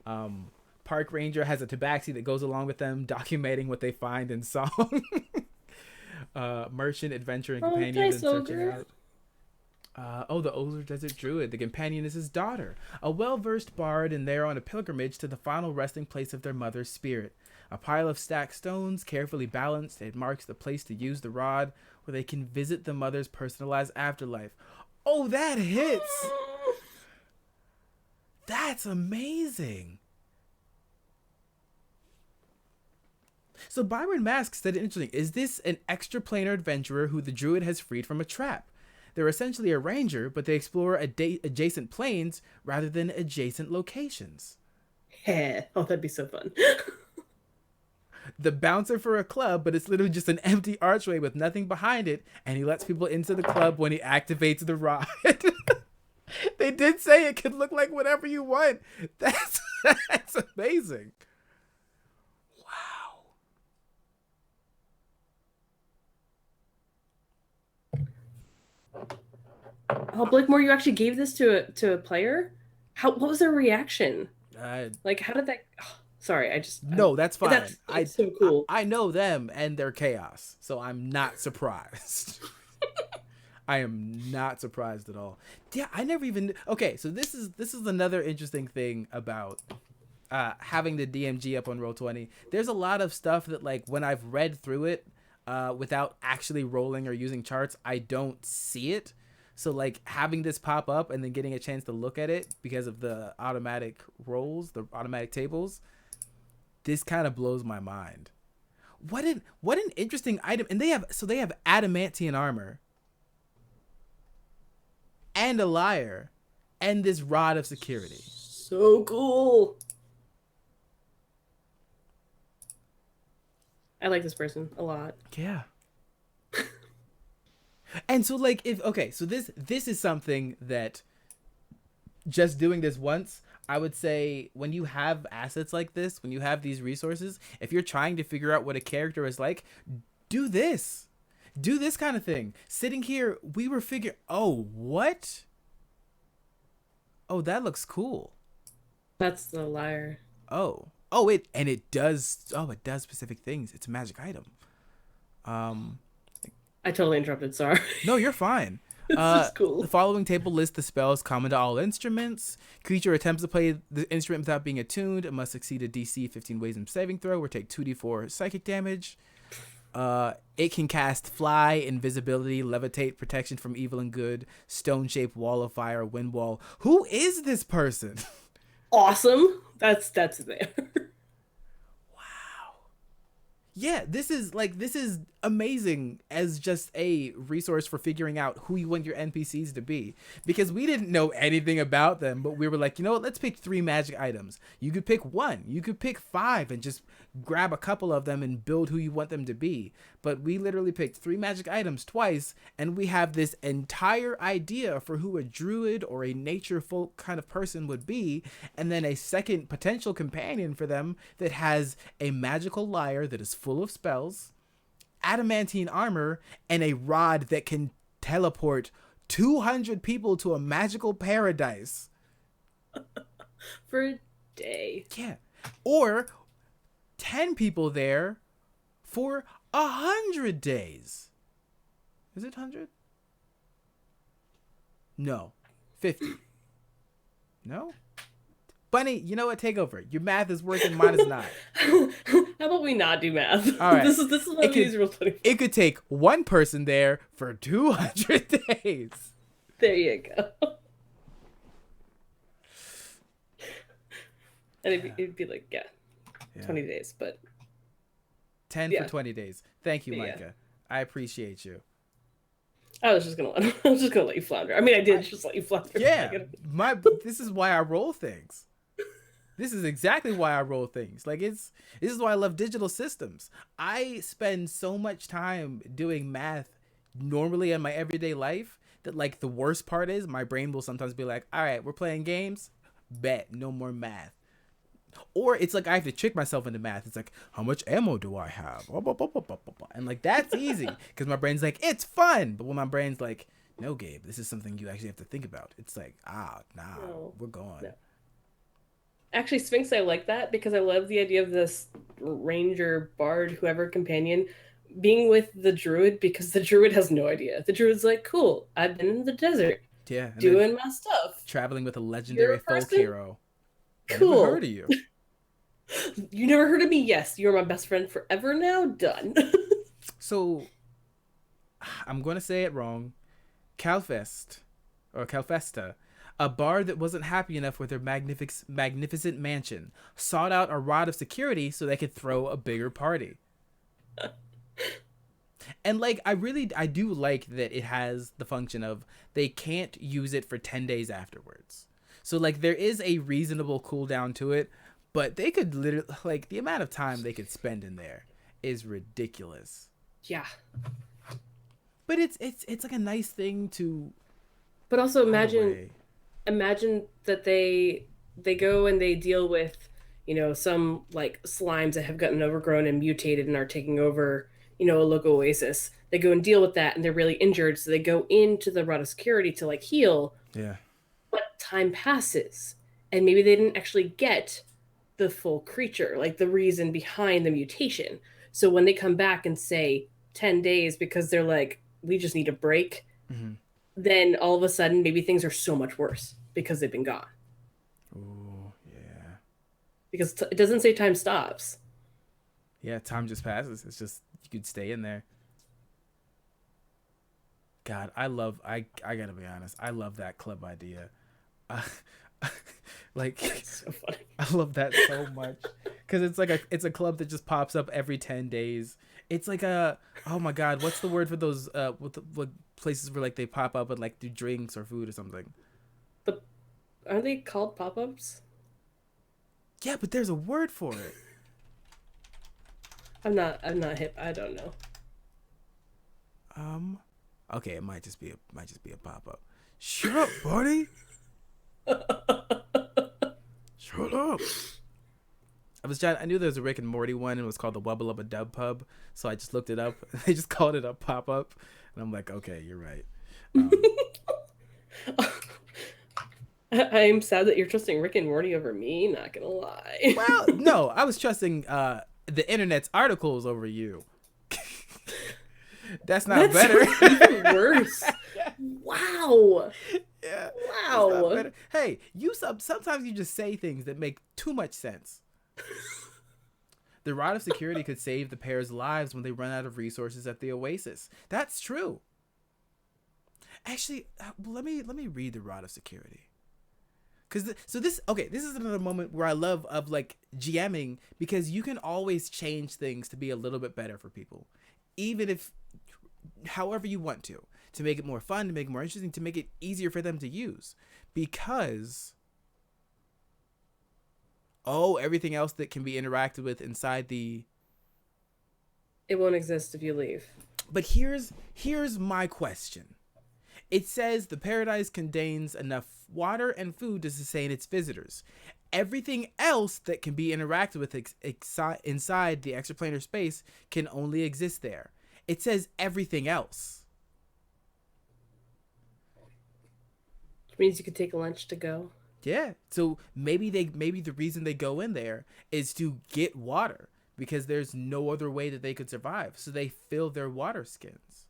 Park Ranger has a tabaxi that goes along with them, documenting what they find in song. Merchant, adventure, and companion and searching out. The older desert druid. The companion is his daughter, a well-versed bard, and they're on a pilgrimage to the final resting place of their mother's spirit. A pile of stacked stones, carefully balanced, it marks the place to use the rod, where they can visit the mother's personalized afterlife. Oh, that hits! That's amazing! So Byron Mask said, interesting, is this an extraplanar adventurer who the druid has freed from a trap? They're essentially a ranger, but they explore adjacent planes rather than adjacent locations. Yeah. Oh, that'd be so fun. The bouncer for a club, but it's literally just an empty archway with nothing behind it, and he lets people into the club when he activates the rod. They did say it could look like whatever you want. That's amazing. Oh, Blakemore, you actually gave this to a player? What was their reaction? Like, how did that... Oh, sorry, No, that's fine. That's so cool. I know them and their chaos, so I'm not surprised. I am not surprised at all. Yeah, I never even... Okay, so this is another interesting thing about having the DMG up on Roll20. There's a lot of stuff that, like, when I've read through it without actually rolling or using charts, I don't see it. So like having this pop up and then getting a chance to look at it because of the automatic rolls, the automatic tables, this kind of blows my mind. What an interesting item. And they have adamantium armor and a lyre and this rod of security. So cool. I like this person a lot. Yeah. And so like if okay, so this is something that just doing this once, I would say when you have assets like this, when you have these resources, if you're trying to figure out what a character is like, do this. Do this kind of thing. Sitting here, we were figuring, oh, what? Oh, that looks cool. That's the lyre. It does specific things. It's a magic item. I totally interrupted. Sorry. No, you're fine. It's just cool. The following table lists the spells common to all instruments. Creature attempts to play the instrument without being attuned. It must succeed a DC 15 wisdom saving throw or take 2d4 psychic damage. It can cast fly, invisibility, levitate, protection from evil and good, stone-shaped wall of fire, wind wall. Who is this person? Awesome. That's there. Yeah, this is amazing as just a resource for figuring out who you want your NPCs to be, because we didn't know anything about them, but we were like, you know what, let's pick 3 magic items. You could pick 1, you could pick 5 and just grab a couple of them and build who you want them to be. But we literally picked 3 magic items twice, and we have this entire idea for who a druid or a nature folk kind of person would be, and then a second potential companion for them that has a magical lyre that is full of spells, adamantine armor, and a rod that can teleport 200 people to a magical paradise For a day. Yeah. Or 10 people there for 100 days. Is it 100? No. 50. No? Bunny, you know what? Take over. Your math is working, mine is not. How about we not do math? All right. This is one of these real funny. It could take one person there for 200 days. There you go. And it'd be like, 20 days, but 10 for 20 days. Thank you, Micah. Yeah. I appreciate you. I was just gonna let you flounder. I mean, I did just let you flounder. Yeah, this is why I roll things. This is exactly why I roll things. Like this is why I love digital systems. I spend so much time doing math normally in my everyday life that like the worst part is my brain will sometimes be like, all right, we're playing games. Bet no more math. Or it's like I have to trick myself into math. It's like, how much ammo do I have? And like that's easy because my brain's like, it's fun. But when my brain's like, no, Gabe, this is something you actually have to think about. It's like, we're going. No. Actually, Sphinx, I like that because I love the idea of this ranger, bard, whoever companion being with the druid, because the druid has no idea. The druid's like, cool, I've been in the desert. Yeah. Doing my stuff. Traveling with a legendary folk hero. Cool. I never heard of you. You never heard of me? Yes, you're my best friend forever now. Done. So, I'm going to say it wrong. Calfesta, a bard that wasn't happy enough with their magnificent mansion, sought out a rod of security so they could throw a bigger party. And like, I do like that it has the function of they can't use it for 10 days afterwards. So like there is a reasonable cooldown to it, but they could literally, like, the amount of time they could spend in there is ridiculous. Yeah. But it's like a nice thing to. But also imagine that they go and they deal with, some like slimes that have gotten overgrown and mutated and are taking over, a local oasis. They go and deal with that and they're really injured, so they go into the rod of security to like heal. Yeah. But time passes and maybe they didn't actually get the full creature, like the reason behind the mutation. So when they come back and say 10 days because they're like, we just need a break, then all of a sudden maybe things are so much worse because they've been gone. Oh, yeah. Because it doesn't say time stops. Yeah, time just passes. It's just, you could stay in there. God, I gotta be honest. I love that club idea. Uh, like, That's so funny. I love that so much because it's a club that just pops up every 10 days. It's like a oh my God, what's the word for those what places where like they pop up and like do drinks or food or something? The Are they called pop-ups? Yeah, but there's a word for it. I'm not hip. I don't know. Um, okay, it might just be a pop up. Shut up, buddy. Shut up. I knew there was a Rick and Morty one, and it was called the Wubba Lubba Dub Pub. So I just looked it up. They just called it a pop up, and I'm like, okay, you're right. I'm sad that you're trusting Rick and Morty over me, not gonna lie. Well, no, I was trusting the internet's articles over you. That's not better. Even worse. Wow. Yeah. Wow. Hey, sometimes you just say things that make too much sense. The rod of security could save the pair's lives when they run out of resources at the oasis. That's true. Actually, let me read the rod of security. This is another moment where I love of like GMing, because you can always change things to be a little bit better for people, even if however you want to make it more fun, to make it more interesting, to make it easier for them to use, because everything else that can be interacted with inside the It won't exist if you leave. But here's my question. It says the paradise contains enough water and food to sustain its visitors. Everything else that can be interacted with inside the extraplanar space can only exist there. It says everything else. Which means you could take lunch to go. Yeah. So maybe the reason they go in there is to get water, because there's no other way that they could survive. So they fill their water skins.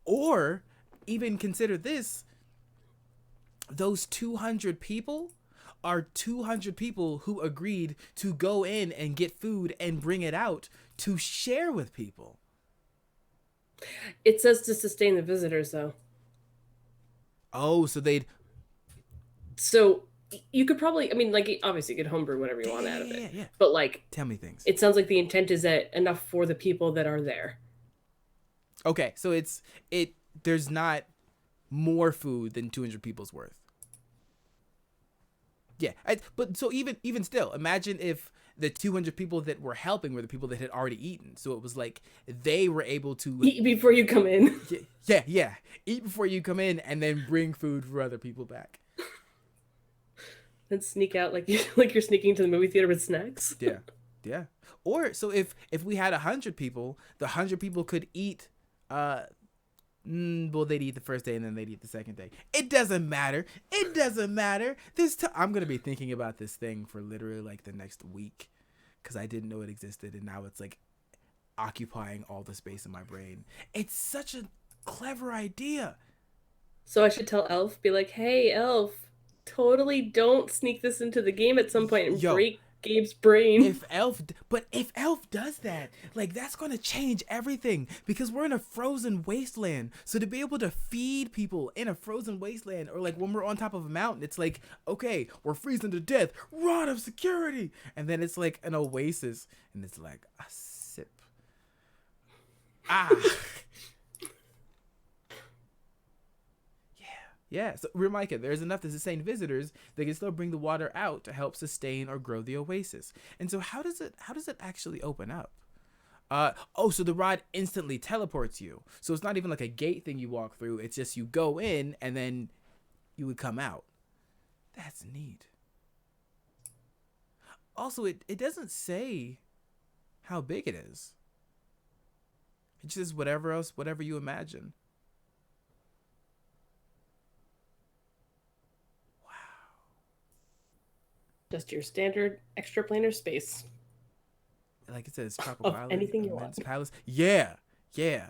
Or even consider this. Those 200 people are 200 people who agreed to go in and get food and bring it out to share with people. It says to sustain the visitors, though. Oh, So you could probably, I mean, like, obviously you could homebrew whatever you want out of it. Yeah. But, like, tell me things. It sounds like the intent is that enough for the people that are there. Okay, so there's not more food than 200 people's worth. Yeah, but so even still, imagine if the 200 people that were helping were the people that had already eaten. So it was like they were able to eat before you come in. Yeah. Eat before you come in, and then bring food for other people back. And sneak out like you're sneaking to the movie theater with snacks. Yeah. Or so if we had 100 people, the 100 people could eat. Well, they'd eat the first day and then they'd eat the second day. It doesn't matter. I'm gonna be thinking about this thing for literally like the next week, because I didn't know it existed, and now it's like occupying all the space in my brain. It's such a clever idea. So I should tell Elf, be like, hey, Elf, totally don't sneak this into the game at some point and break Gabe's brain. If Elf does that, like, that's gonna change everything, because we're in a frozen wasteland. So to be able to feed people in a frozen wasteland, or like when we're on top of a mountain, it's like, okay, we're freezing to death, rod of security, and then it's like an oasis, and it's like a sip. Yeah, so Micah, there's enough to sustain visitors. They can still bring the water out to help sustain or grow the oasis. And so how does it actually open up? So the rod instantly teleports you. So it's not even like a gate thing you walk through. It's just you go in and then you would come out. That's neat. Also, it doesn't say how big it is. It just says whatever you imagine. Just your standard extraplanar space. Like it says, tropical island, anything you want. palace. Yeah. You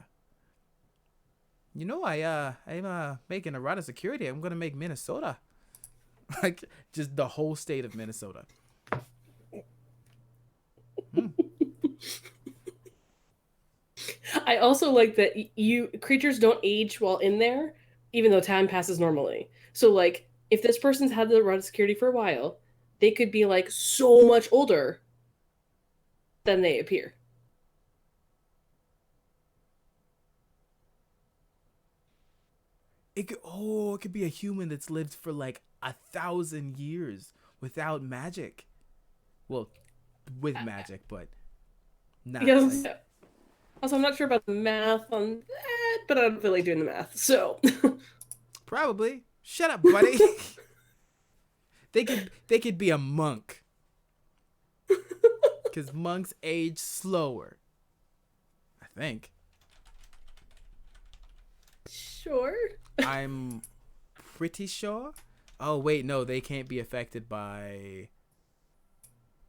know, I'm making a rod of security. I'm gonna make Minnesota, like just the whole state of Minnesota. I also like that you creatures don't age while in there, even though time passes normally. So like if this person's had the rod of security for a while, they could be like so much older than they appear. It could be a human that's lived for like 1,000 years without magic. Well, with magic, but not Because like also I'm not sure about the math on that, but I don't feel like doing the math. So probably. Shut up, buddy. They could be a monk because monks age slower. I think. sure. I'm pretty sure. Oh wait, no, they can't be affected by.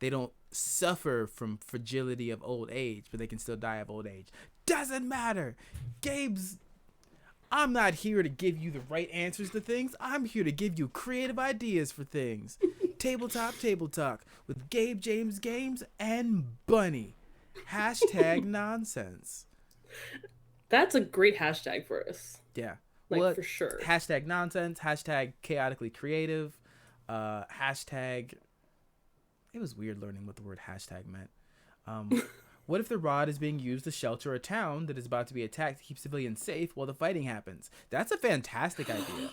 They don't suffer from fragility of old age, but they can still die of old age. Doesn't matter. Gabe's. I'm not here to give you the right answers to things. I'm here to give you creative ideas for things. Tabletop Tabletalk with GabeJamesGames and Bunny. Hashtag nonsense. That's a great hashtag for us. Yeah. Like Well, for sure. hashtag nonsense. Hashtag chaotically creative. Hashtag. It was weird learning what the word hashtag meant. What if the rod is being used to shelter a town that is about to be attacked to keep civilians safe while the fighting happens? That's a fantastic idea.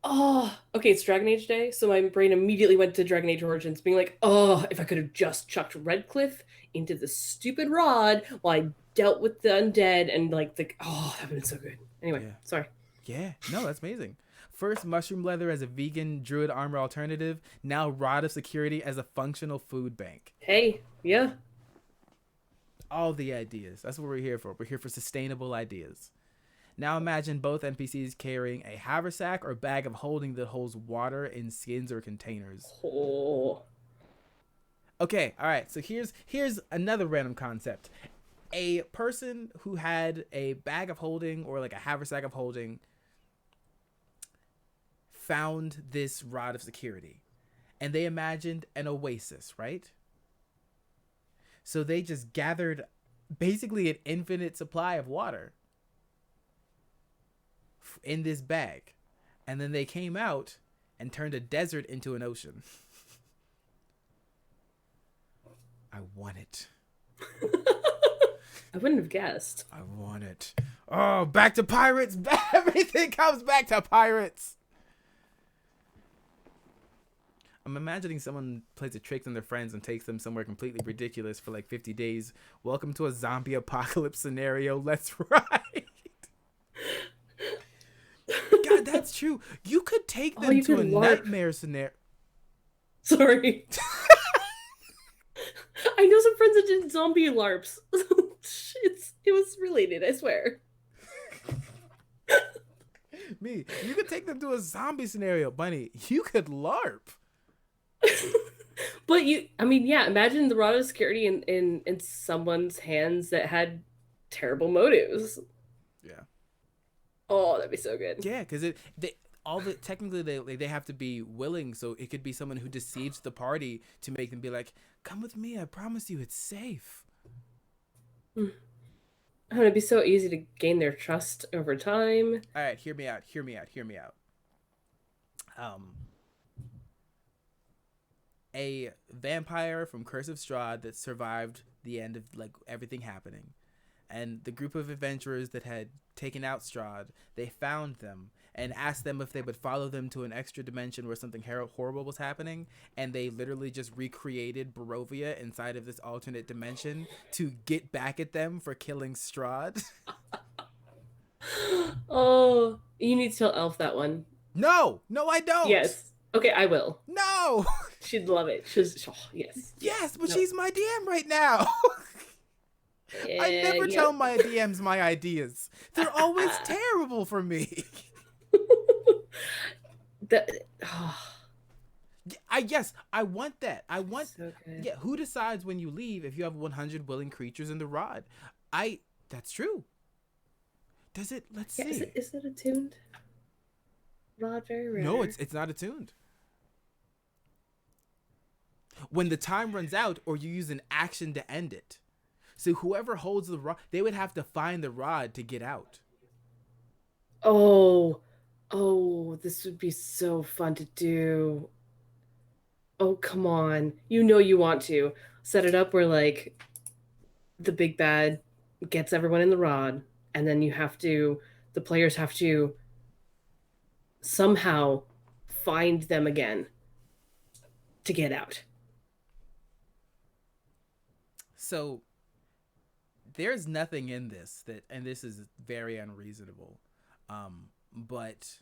Oh, okay, it's Dragon Age Day, so my brain immediately went to Dragon Age Origins, being like, oh, if I could have just chucked Redcliffe into the stupid rod while I dealt with the undead and like the oh, that would have been so good. Anyway, Yeah. sorry. Yeah. No, that's amazing. First, mushroom leather as a vegan druid armor alternative. Now, rod of security as a functional food bank. Hey, yeah. All the ideas. That's what we're here for. We're here for sustainable ideas. Now imagine both NPCs carrying a haversack or bag of holding that holds water in skins or containers. Oh. Okay, all right. So here's another random concept. A person who had a bag of holding or like a haversack of holding found this rod of security and they imagined an oasis, right? So they just gathered basically an infinite supply of water in this bag. And then they came out and turned a desert into an ocean. I want it. I wouldn't have guessed. I want it. Oh, back to pirates. Everything comes back to pirates. I'm imagining someone plays a trick on their friends and takes them somewhere completely ridiculous for like 50 days. Welcome to a zombie apocalypse scenario. Let's ride. God, that's true. You could take them to a nightmare scenario. Sorry. I know some friends that did zombie LARPs. It was related, I swear. Me, you could take them to a zombie scenario, Bunny. You could LARP. But I mean, yeah, imagine the rod of security in someone's hands that had terrible motives. Yeah. Oh, that'd be so good. Yeah, because technically they have to be willing, so it could be someone who deceives the party to make them be like, come with me, I promise you it's safe. Oh, it'd be so easy to gain their trust over time. All right, hear me out. A vampire from Curse of Strahd that survived the end of like everything happening, and the group of adventurers that had taken out Strahd, they found them and asked them if they would follow them to an extra dimension where something horrible was happening, and they literally just recreated Barovia inside of this alternate dimension to get back at them for killing Strahd. Oh, you need to tell Elf that one. No, I don't. Yes. Okay, I will. No. She'd love it. Yes. Yes, but she's my DM right now. I never tell my DMs my ideas. They're always terrible for me. I want that. I want. So yeah. Who decides when you leave if you have 100 willing creatures in the rod? That's true. Does it? Let's see. Is it attuned? Rod very rare. No, it's not attuned. When the time runs out, or you use an action to end it. So whoever holds the rod, they would have to find the rod to get out. Oh, oh, this would be so fun to do. Oh, come on. You know you want to set it up where like the big bad gets everyone in the rod, and then the players have to somehow find them again to get out. So there's nothing in this that, and this is very unreasonable, but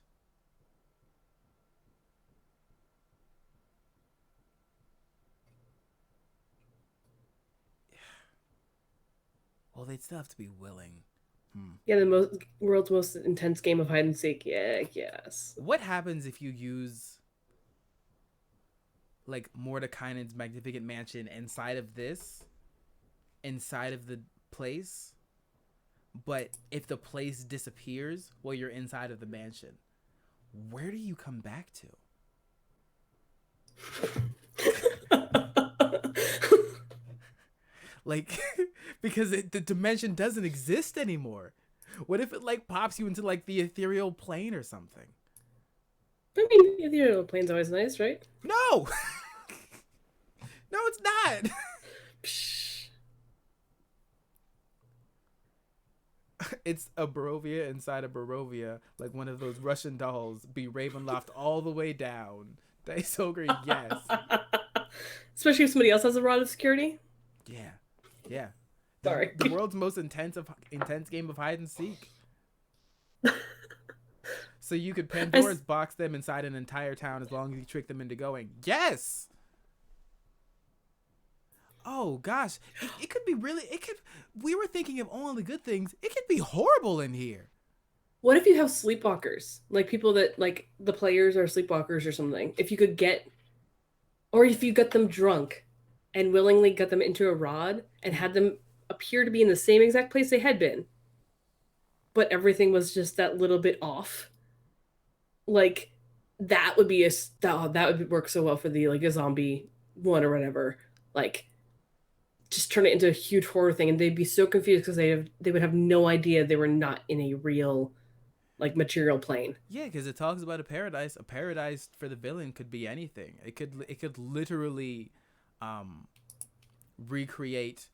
well, they'd still have to be willing. Yeah, the world's most intense game of hide and seek. Yeah, yes. What happens if you use like Mordekainen's Magnificent Mansion inside of this, inside of the place? But if the place disappears while you're inside of the mansion, where do you come back to? Like, because the dimension doesn't exist anymore. What if it like pops you into like the ethereal plane or something? I mean, the ethereal plane's always nice, right? No, no, it's not. Psh. It's a Barovia inside a Barovia, like one of those Russian dolls. Be Ravenloft all the way down. Dice Ogre, yes. Especially if somebody else has a rod of security. Yeah, yeah. Sorry. The world's most intense game of hide and seek. So you could Pandora's box them inside an entire town as long as you trick them into going. Yes. Oh gosh, it could be really. It could. We were thinking of only good things. It could be horrible in here. What if you have sleepwalkers? Like people that like the players are sleepwalkers or something. If you could get, or if you got them drunk and willingly got them into a rod and had them appear to be in the same exact place they had been, but everything was just that little bit off. Like that would be that would work so well for the like a zombie one or whatever. Like just turn it into a huge horror thing, and they'd be so confused because they would have no idea they were not in a real like material plane. Yeah, because it talks about a paradise. A paradise for the villain could be anything. It could literally recreate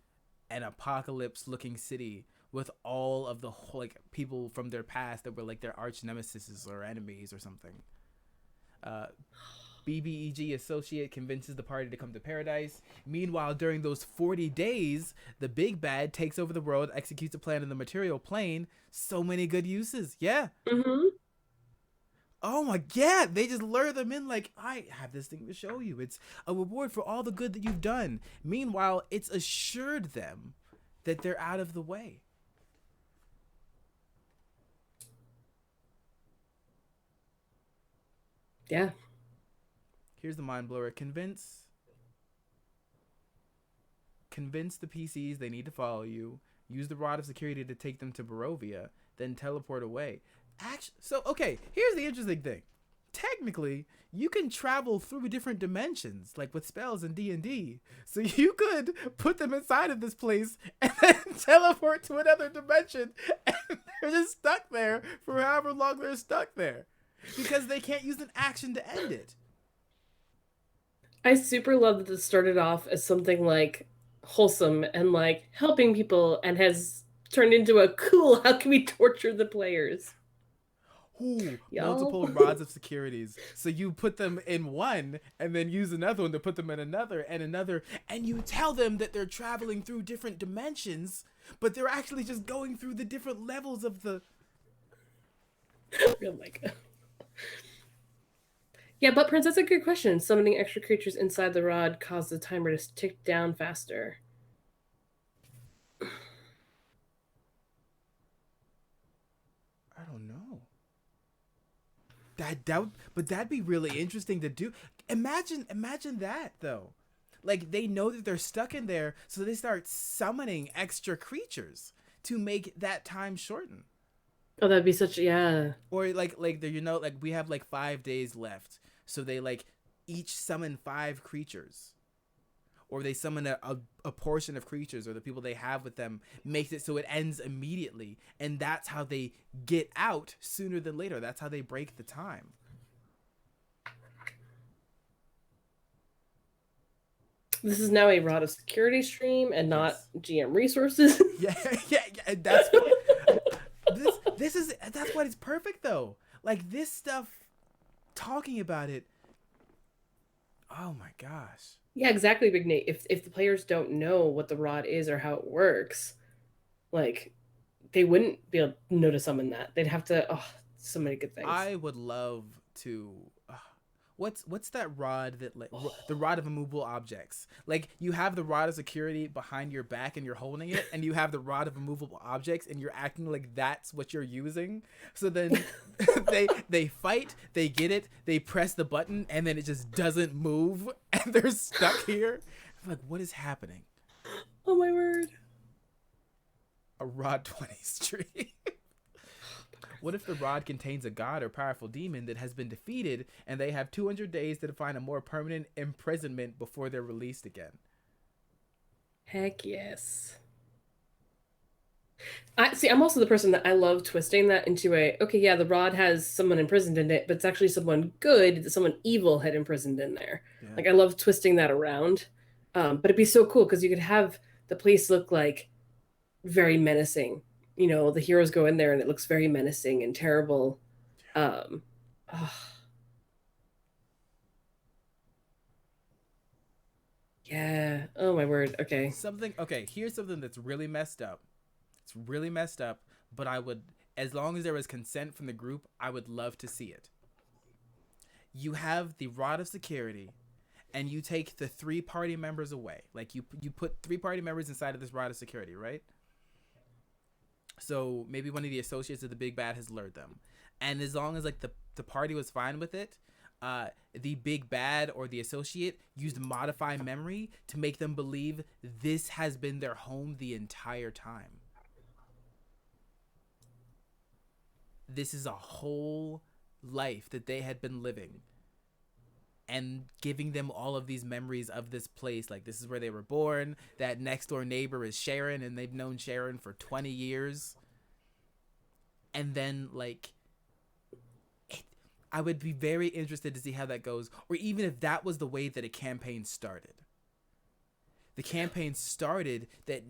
an apocalypse looking city with all of the like people from their past that were like their arch nemesis or enemies or something. BBEG associate convinces the party to come to paradise. Meanwhile, during those 40 days, the big bad takes over the world, executes a plan in the material plane. So many good uses. Yeah. Mm-hmm. Oh my god, they just lure them in like, I have this thing to show you. It's a reward for all the good that you've done. Meanwhile, it's assured them that they're out of the way. Yeah. Here's the mind blower. Convince the PCs they need to follow you. Use the rod of security to take them to Barovia, then teleport away. So okay, here's the interesting thing. Technically, you can travel through different dimensions, like with spells in D&D. So you could put them inside of this place and then teleport to another dimension, and they're just stuck there for however long they're stuck there, because they can't use an action to end it. I super love that this started off as something like wholesome and like helping people and has turned into a cool, how can we torture the players? Ooh, Y'all. multiple rods of securities. So you put them in one and then use another one to put them in another and another. And you tell them that they're traveling through different dimensions, but they're actually just going through the different levels of the... Oh my god. Yeah, but Prince, that's a good question. Summoning extra creatures inside the rod caused the timer to tick down faster. I don't know. But that'd be really interesting to do. Imagine that though. Like they know that they're stuck in there, so they start summoning extra creatures to make that time shorten. Oh, that'd be such Or like we have like 5 days left, so they like each summon 5 creatures. or they summon a portion of creatures, or the people they have with them makes it so it ends immediately, and that's how they get out sooner than later. That's how they break the time. This is now a Rod of Security stream and not Yes. GM resources. Yeah, yeah. That's what, that's what is perfect though. Like this stuff, talking about it. Oh my gosh. Yeah, exactly, Big Nate. If the players don't know what the rod is or how it works, like they wouldn't be able to know to summon that. They'd have to. Oh, so many good things. I would love to. What's that rod that the rod of immovable objects? Like you have the rod of security behind your back and you're holding it, and you have the rod of immovable objects and you're acting like that's what you're using. So then they fight, they get it, they press the button, and then it just doesn't move, and they're stuck here. I'm like, what is happening? Oh my word! A rod 20 stream. What if the rod contains a god or powerful demon that has been defeated, and they have 200 days to define a more permanent imprisonment before they're released again? Heck yes. I'm also the person that I love twisting that into okay, yeah, the rod has someone imprisoned in it, but it's actually someone good that someone evil had imprisoned in there. Yeah. Like I love twisting that around. But it'd be so cool because you could have the place look like very menacing. You know, the heroes go in there and it looks very menacing and terrible. Oh. Yeah. Oh my word. Okay. Here's something that's really messed up. It's really messed up, but I would, as long as there was consent from the group, I would love to see it. You have the rod of security, and you take the 3 party members away. Like you put 3 party members inside of this rod of security, right? So maybe one of the associates of the big bad has lured them, and as long as like the party was fine with it, the big bad or the associate used modify memory to make them believe this has been their home the entire time. This is a whole life that they had been living, and giving them all of these memories of this place. Like, this is where they were born. That next door neighbor is Sharon, and they've known Sharon for 20 years. And then, like, I would be very interested to see how that goes, or even if that was the way that a campaign started. The campaign started that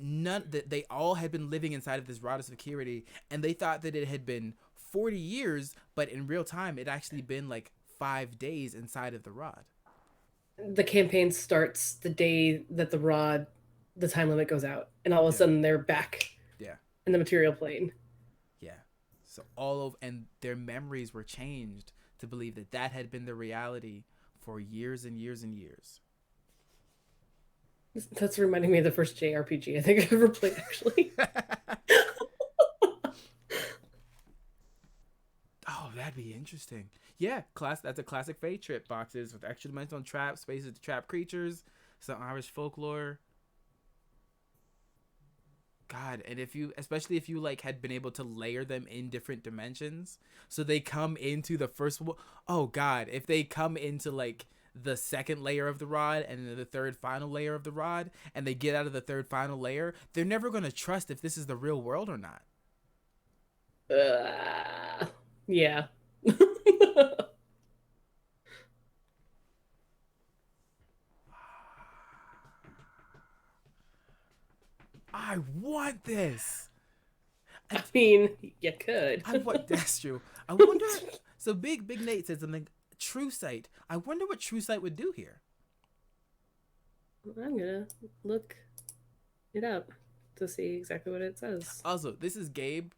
they all had been living inside of this rod of security, and they thought that it had been 40 years, but in real time, it actually been like 5 days inside of the rod. The campaign starts the day that the time limit goes out, and all of a sudden they're back. Yeah. In the material plane. Yeah. So and their memories were changed to believe that had been the reality for years and years and years. That's reminding me of the first JRPG I think I've ever played, actually. Oh, that'd be interesting. Yeah, that's a classic Fate trip. Boxes with extra dimensional traps, spaces to trap creatures, some Irish folklore. God, and especially if you like had been able to layer them in different dimensions, so they come into the first. Oh God, if they come into like the second layer of the rod and then the third final layer of the rod, and they get out of the third final layer, they're never gonna trust if this is the real world or not. Yeah. I want this. I mean, you could. That's true. I wonder. So Big Nate said something. True Sight. I wonder what True Sight would do here. I'm gonna look it up to see exactly what it says. Also, this is Gabe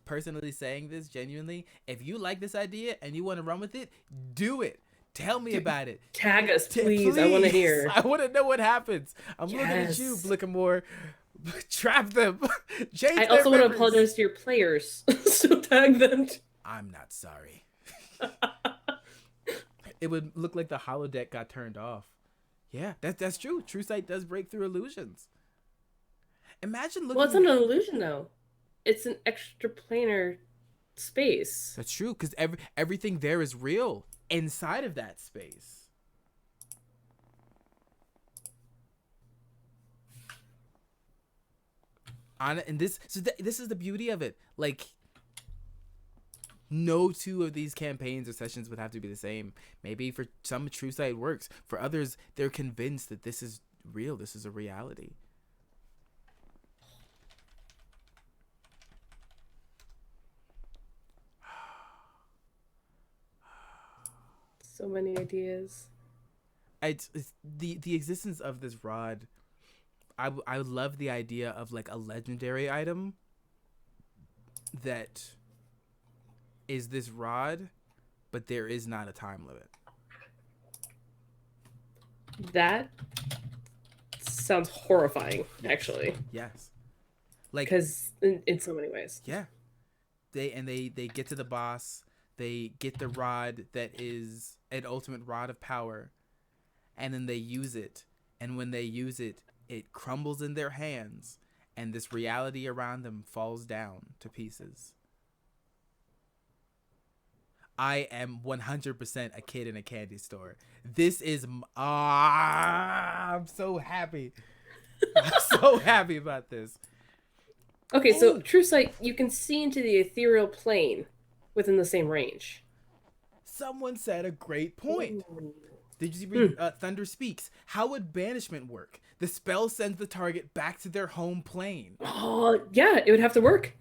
personally saying this genuinely. If you like this idea and you want to run with it, do it. Tell me about it. Tag us, please. I want to hear. I want to know what happens. I'm looking at you, Blickamore. Trap them. I also want to apologize to your players. So tag them. I'm not sorry. It would look like the holodeck got turned off. Yeah, that's true. True Sight does break through illusions. Imagine looking. Well, it's not an illusion though. It's an extraplanar space. That's true, because everything there is real inside of that space. And this is the beauty of it. Like, no two of these campaigns or sessions would have to be the same. Maybe for some, True Sight works. For others, they're convinced that this is real. This is a reality. So many ideas. It's the existence of this rod. I would love the idea of like a legendary item that is this rod, but there is not a time limit. That sounds horrifying, actually. Yes. Like, because in so many ways. Yeah. They get to the boss. They get the rod that is an ultimate rod of power, and then they use it. And when they use it, it crumbles in their hands, and this reality around them falls down to pieces. I am 100% a kid in a candy store. This is I'm so happy. I'm so happy about this. Okay, so True Sight, you can see into the ethereal plane within the same range. Someone said a great point. Ooh. Did you read Thunder Speaks? How would banishment work? The spell sends the target back to their home plane. Oh, yeah, it would have to work.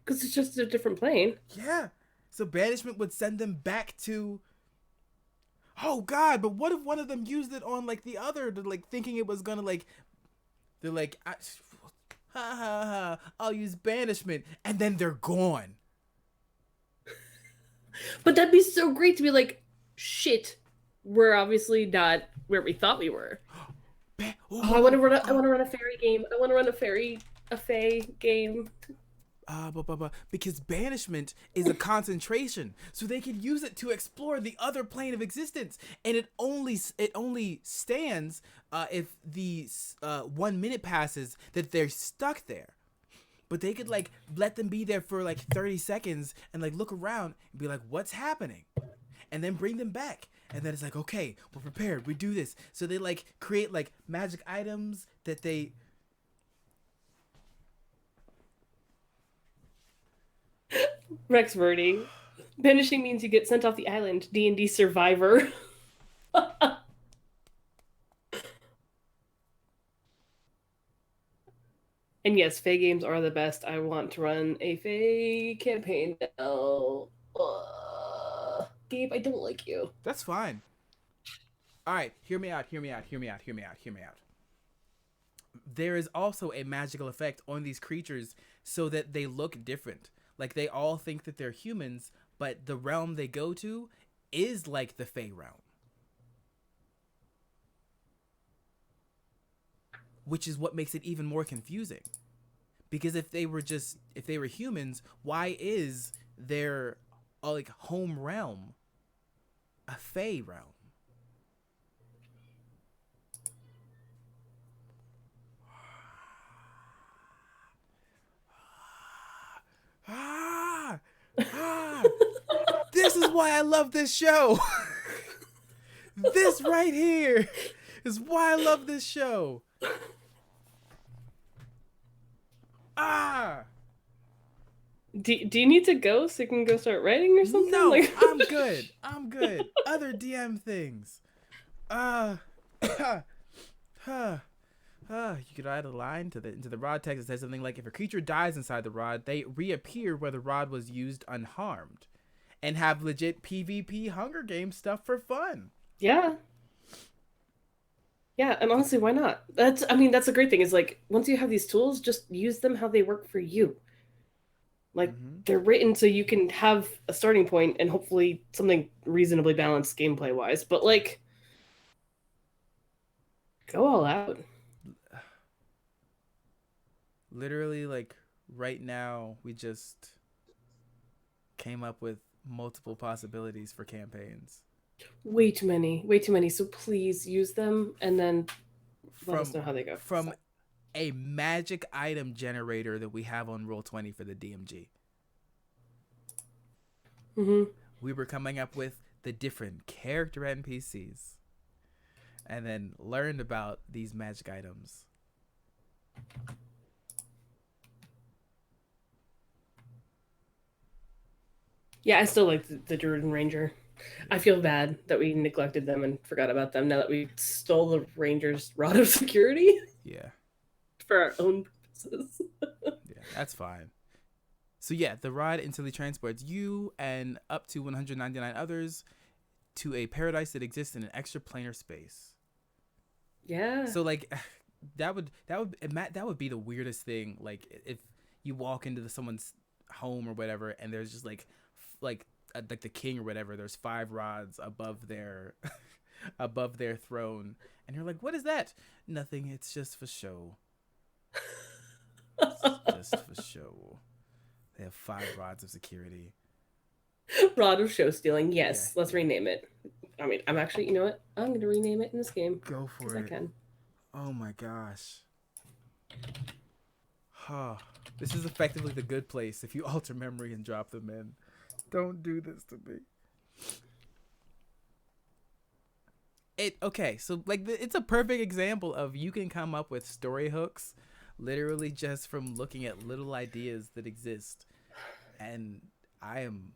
Because it's just a different plane. Yeah. So banishment would send them back to... Oh, God, but what if one of them used it on, like, the other, to, like, thinking it was gonna, like... They're like, ha ha ha, I'll use banishment, and then they're gone. But that'd be so great to be like, shit, we're obviously not where we thought we were. I want to run a fairy game. I want to run a fae game. Because banishment is a concentration, so they can use it to explore the other plane of existence, and it only stands if the 1 minute passes that they're stuck there. But they could like let them be there for like 30 seconds and like look around and be like, what's happening? And then bring them back. And then it's like, okay, we're prepared. We do this. So they like create like magic items that they... Rex Verdi. Banishing means you get sent off the island. D&D Survivor. And yes, Fae games are the best. I want to run a Fae campaign now. Gabe, I don't like you. That's fine. All right, hear me out. There is also a magical effect on these creatures so that they look different. Like, they all think that they're humans, but the realm they go to is like the Fae realm. Which is what makes it even more confusing. Because if they were humans, why is their like home realm a Fae realm? This is why I love this show. This right here is why I love this show. Do you need to go so you can go start writing or something? No, like... I'm good. Other DM things. You could add a line into the rod text that says something like, if a creature dies inside the rod, they reappear where the rod was used unharmed, and have legit PvP Hunger Games stuff for fun. Yeah. Yeah, and honestly, why not? That's a great thing, is like, once you have these tools, just use them how they work for you. Like, they're written so you can have a starting point and hopefully something reasonably balanced gameplay wise, but like, go all out. Literally, like, right now, we just came up with multiple possibilities for campaigns. Way too many. So please use them, and then let us know how they go. From a magic item generator that we have on Roll20 for the DMG. We were coming up with the different character NPCs, and then learned about these magic items. Yeah, I still like the Druid and Ranger. I Yeah, feel bad that we neglected them and forgot about them now that we stole the Ranger's rod of security yeah, for our own purposes. yeah. That's fine. So yeah, the rod instantly transports you and up to 199 others to a paradise that exists in an extraplanar space. Yeah. So like that would be the weirdest thing. Like if you walk into someone's home or whatever, and there's just like the king or whatever. There's five rods above their above their throne, and you're like, what is that? Nothing. It's just for show. It's just for show. They have five rods of security. Rod of show stealing. Yeah, Yes, let's yeah. rename it. I mean, I'm actually, you know what? I'm going to rename it in this game Go because for I it. can. Oh my gosh. Huh. This is effectively the good place if you alter memory and drop them in. Don't do this to me. It okay, so like it's a perfect example of you can come up with story hooks literally just from looking at little ideas that exist. And I am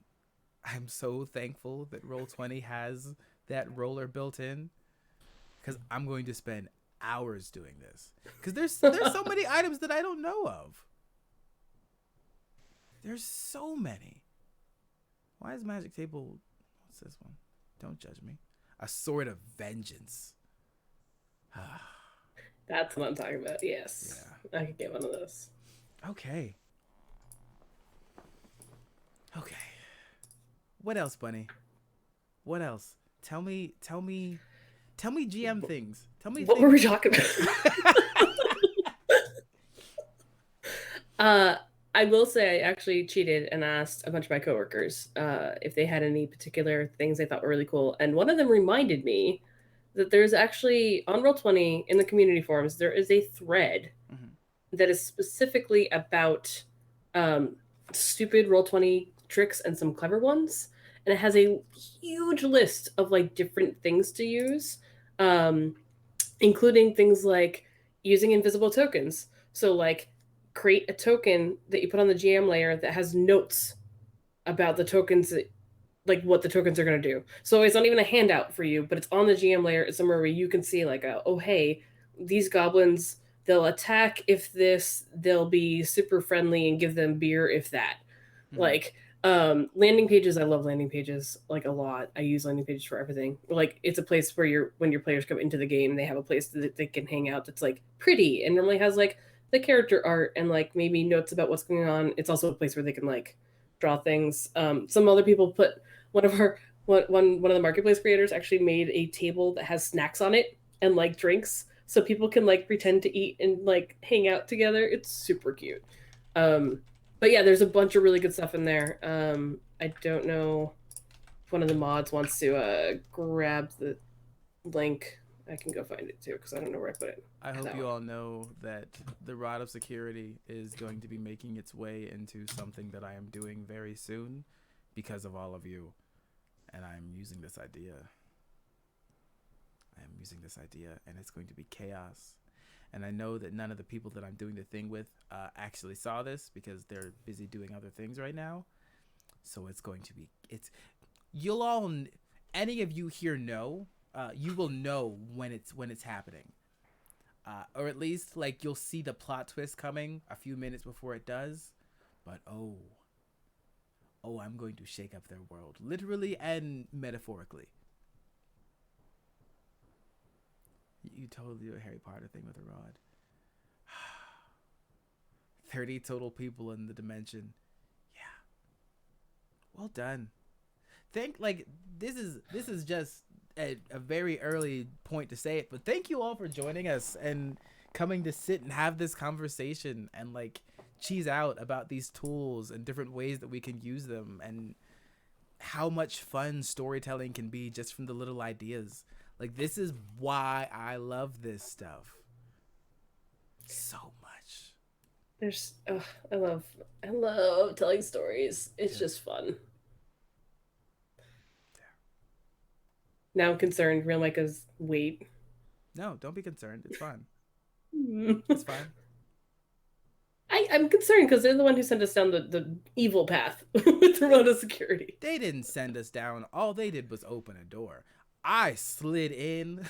I'm so thankful that Roll20 has that roller built in cuz I'm going to spend hours doing this cuz there's so many items that I don't know of. There's so many. Why is Magic Table? What's this one? Don't judge me. A Sword of Vengeance. That's what I'm talking about. Yes. Yeah. I could get one of those. Okay. Okay. What else, Bunny? What else? Tell me GM things. Tell me What were we things. talking about? Uh, I will say I actually cheated and asked a bunch of my coworkers if they had any particular things they thought were really cool, and one of them reminded me that there's actually on Roll20 in the community forums there is a thread Mm-hmm. that is specifically about um, stupid Roll20 tricks and some clever ones, and it has a huge list of like different things to use, um, including things like using invisible tokens. So like create a token that you put on the GM layer that has notes about the tokens that, like what the tokens are going to do. So it's not even a handout for you, but it's on the GM layer. It's somewhere where you can see like, oh hey, these goblins, they'll attack if this, they'll be super friendly and give them beer if that. Mm-hmm. Like landing pages, I love landing pages like a lot. I use landing pages for everything. Like it's a place where when your players come into the game, they have a place that they can hang out that's like pretty and normally has like the character art and like maybe notes about what's going on. It's also a place where they can like draw things. Some other people put one of our one of the marketplace creators actually made a table that has snacks on it and like drinks so people can like pretend to eat and like hang out together. It's super cute. um but yeah, there's a bunch of really good stuff in there. I don't know if one of the mods wants to grab the link. I can go find it too because I don't know where I put it. I hope That you one. all know that the Rod of Security is going to be making its way into something that I am doing very soon because of all of you. And I'm using this idea. I am using this idea, and it's going to be chaos. And I know that none of the people that I'm doing the thing with actually saw this because they're busy doing other things right now. So it's going to be you'll all any of you here know you will know when it's happening, or at least like you'll see the plot twist coming a few minutes before it does. But I'm going to shake up their world literally and metaphorically. You totally do a Harry Potter thing with a rod. 30 total people in the dimension. Yeah, well done. Think like this is just a very early point to say it, but thank you all for joining us and coming to sit and have this conversation and like cheese out about these tools and different ways that we can use them and how much fun storytelling can be just from the little ideas. Like this is why I love this stuff so much. There's I love telling stories. It's Yeah. just fun. Now I'm concerned. Real Micah's weight. No, don't be concerned. It's fine. I It's fine. I'm concerned because they're the one who sent us down the evil path with remote security. They didn't send us down. All they did was open a door. I slid in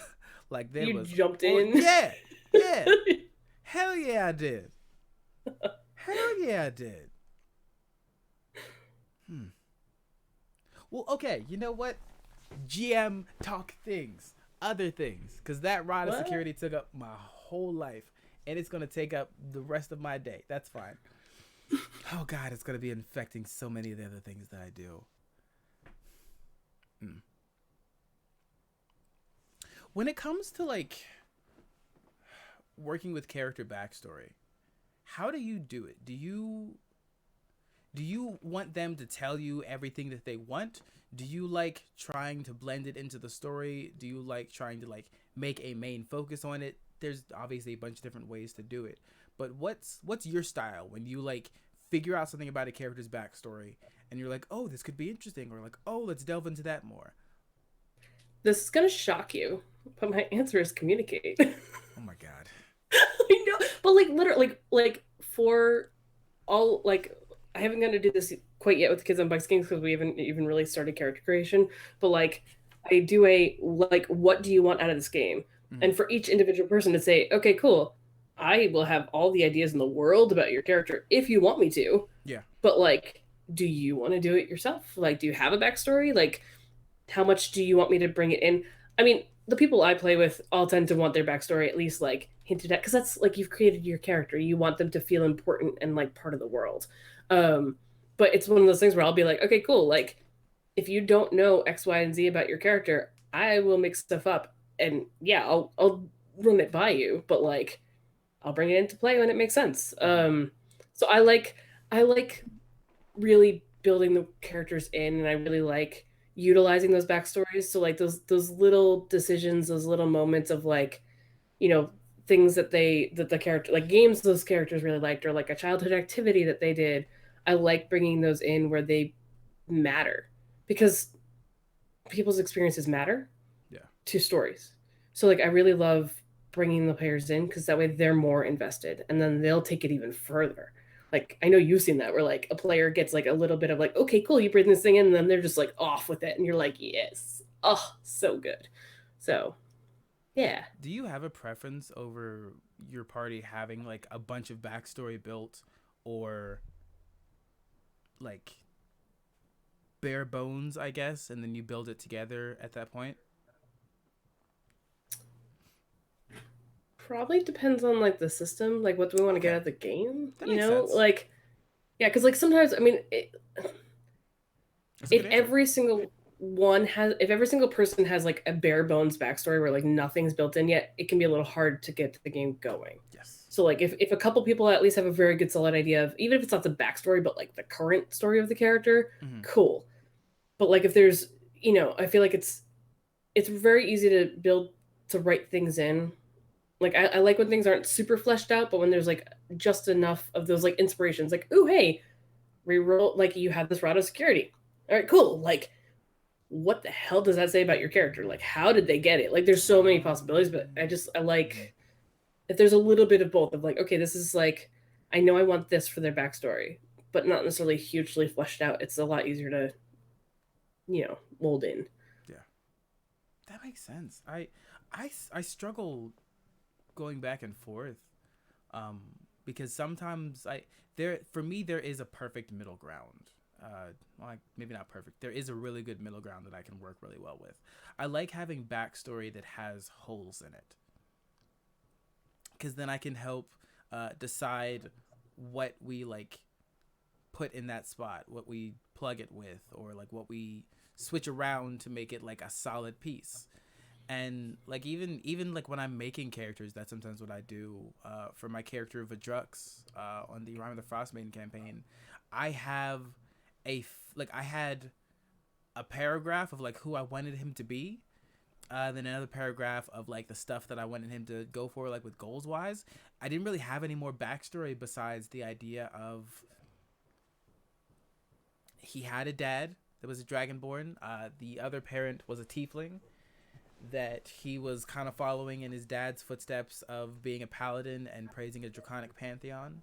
like there You was. jumped Oh in. yeah, yeah. Hell yeah, I did. Hell yeah, I did. Hmm. Well, okay. You know what? GM talk things, other things, because that rod of What? security took up my whole life, and it's gonna take up the rest of my day. That's fine. Oh God, it's gonna be infecting so many of the other things that I do. Mm. When it comes to like working with character backstory, how do you do it? Do you want them to tell you everything that they want? Do you like trying to blend it into the story? Do you like trying to like make a main focus on it? There's obviously a bunch of different ways to do it. But what's your style when you like figure out something about a character's backstory and you're like, "Oh, this could be interesting," or like, "Oh, let's delve into that more." This is gonna shock you, but my answer is communicate. Oh my god. I know, but like literally, like for all like I haven't gotten to do this quite yet with Kids on Bikes games because we haven't even really started character creation. But like I do a like, what do you want out of this game? Mm. And for each individual person to say, okay, cool, I will have all the ideas in the world about your character if you want me to. Yeah. But like, do you want to do it yourself? Like, do you have a backstory? Like, how much do you want me to bring it in? I mean, the people I play with all tend to want their backstory at least like hinted at because that's like you've created your character. You want them to feel important and like part of the world. Um, but it's one of those things where I'll be like, okay, cool. Like, if you don't know X, Y, and Z about your character, I will make stuff up, and yeah, I'll run it by you. But like, I'll bring it into play when it makes sense. Mm-hmm. So I like really building the characters in, and I really like utilizing those backstories. So like those little decisions, those little moments of like, you know, things that the character like games those characters really liked, or like a childhood activity that they did. I like bringing those in where they matter because people's experiences matter Yeah. to stories. So like I really love bringing the players in because that way they're more invested and then they'll take it even further. Like I know you've seen that where like a player gets like a little bit of like, okay, cool, you bring this thing in, and then they're just like off with it, and you're like, yes, oh, so good. So yeah, Do you have a preference over your party having like a bunch of backstory built, or like bare bones, I guess, and then you build it together at that point? probably depends on like the system, like what do we want to get Okay, out of the game, that makes sense. like yeah, because like sometimes I mean That's a if good answer. every single one has if every single person has like a bare bones backstory where like nothing's built in yet, it can be a little hard to get the game going. Yes. So like if a couple people at least have a very good solid idea of, even if it's not the backstory but like the current story of the character, Mm-hmm. cool. But like if there's, I feel like it's very easy to build, to write things in. Like I like when things aren't super fleshed out, but when there's like just enough of those like inspirations, like, ooh, hey, reroll, like you have this route of security. All right, cool. Like, what the hell does that say about your character? Like, how did they get it? Like, there's so many possibilities, but I Mm-hmm. like if there's a little bit of both of like, okay, this is like, I know I want this for their backstory, but not necessarily hugely fleshed out. It's a lot easier to, mold in. Yeah, that makes sense. I struggle going back and forth, um, because sometimes I there for me there is a perfect middle ground. Well, like, maybe not perfect. There is a really good middle ground that I can work really well with. I like having backstory that has holes in it, because then I can help decide what we like put in that spot, what we plug it with, or like what we switch around to make it like a solid piece. And like even like when I'm making characters, that's sometimes what I do. For my character Vadrux on the Rhyme of the Frostmaiden campaign, I have like I had a paragraph of like who I wanted him to be, then another paragraph of like the stuff that I wanted him to go for, like with goals wise. I didn't really have any more backstory besides the idea of he had a dad that was a dragonborn. The other parent was a tiefling that he was kind of following in his dad's footsteps of being a paladin and praising a draconic pantheon.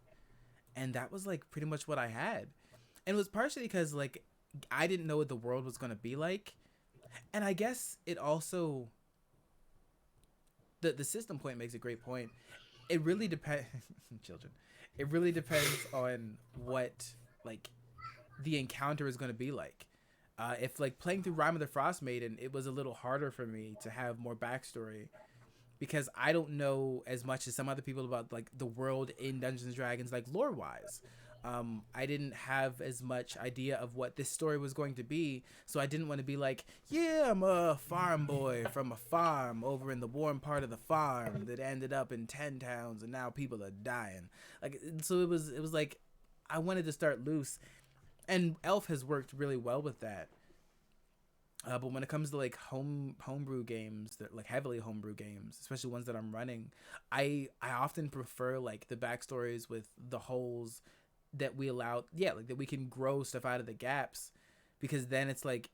and that was like pretty much what I had. And it was partially because like I didn't know what the world was going to be like, and I guess it also, the system point makes a great point. It really depends children. It really depends on what like the encounter is going to be like. If like playing through Rime of the Frost Maiden, it was a little harder for me to have more backstory because I don't know as much as some other people about like the world in Dungeons and Dragons, like lore wise. I didn't have as much idea of what this story was going to be, so I didn't want to be like, yeah, I'm a farm boy from a farm over in the warm part of the farm that ended up in 10 towns and now people are dying. Like, so it was like I wanted to start loose, and Elf has worked really well with that. But when it comes to like homebrew games, that like heavily homebrew games, especially ones that I'm running, I often prefer like the backstories with the holes that we allow, yeah, like that we can grow stuff out of the gaps, because then it's like,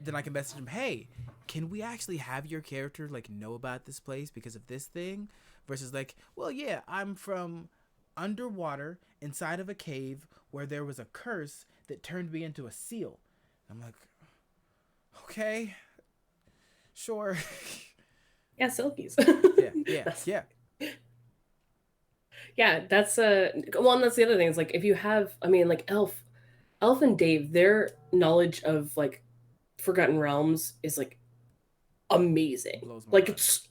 then I can message them, hey, can we actually have your character like know about this place because of this thing, versus like, well, yeah, I'm from underwater inside of a cave where there was a curse that turned me into a seal. I'm like, okay, sure. Yeah, selfies. Yeah, yeah, That's, yeah. yeah, that's well, and that's the other thing. Is like if you have, I mean, like Elf and Dave, their knowledge of like Forgotten Realms is like amazing. Blows my Like mind. it's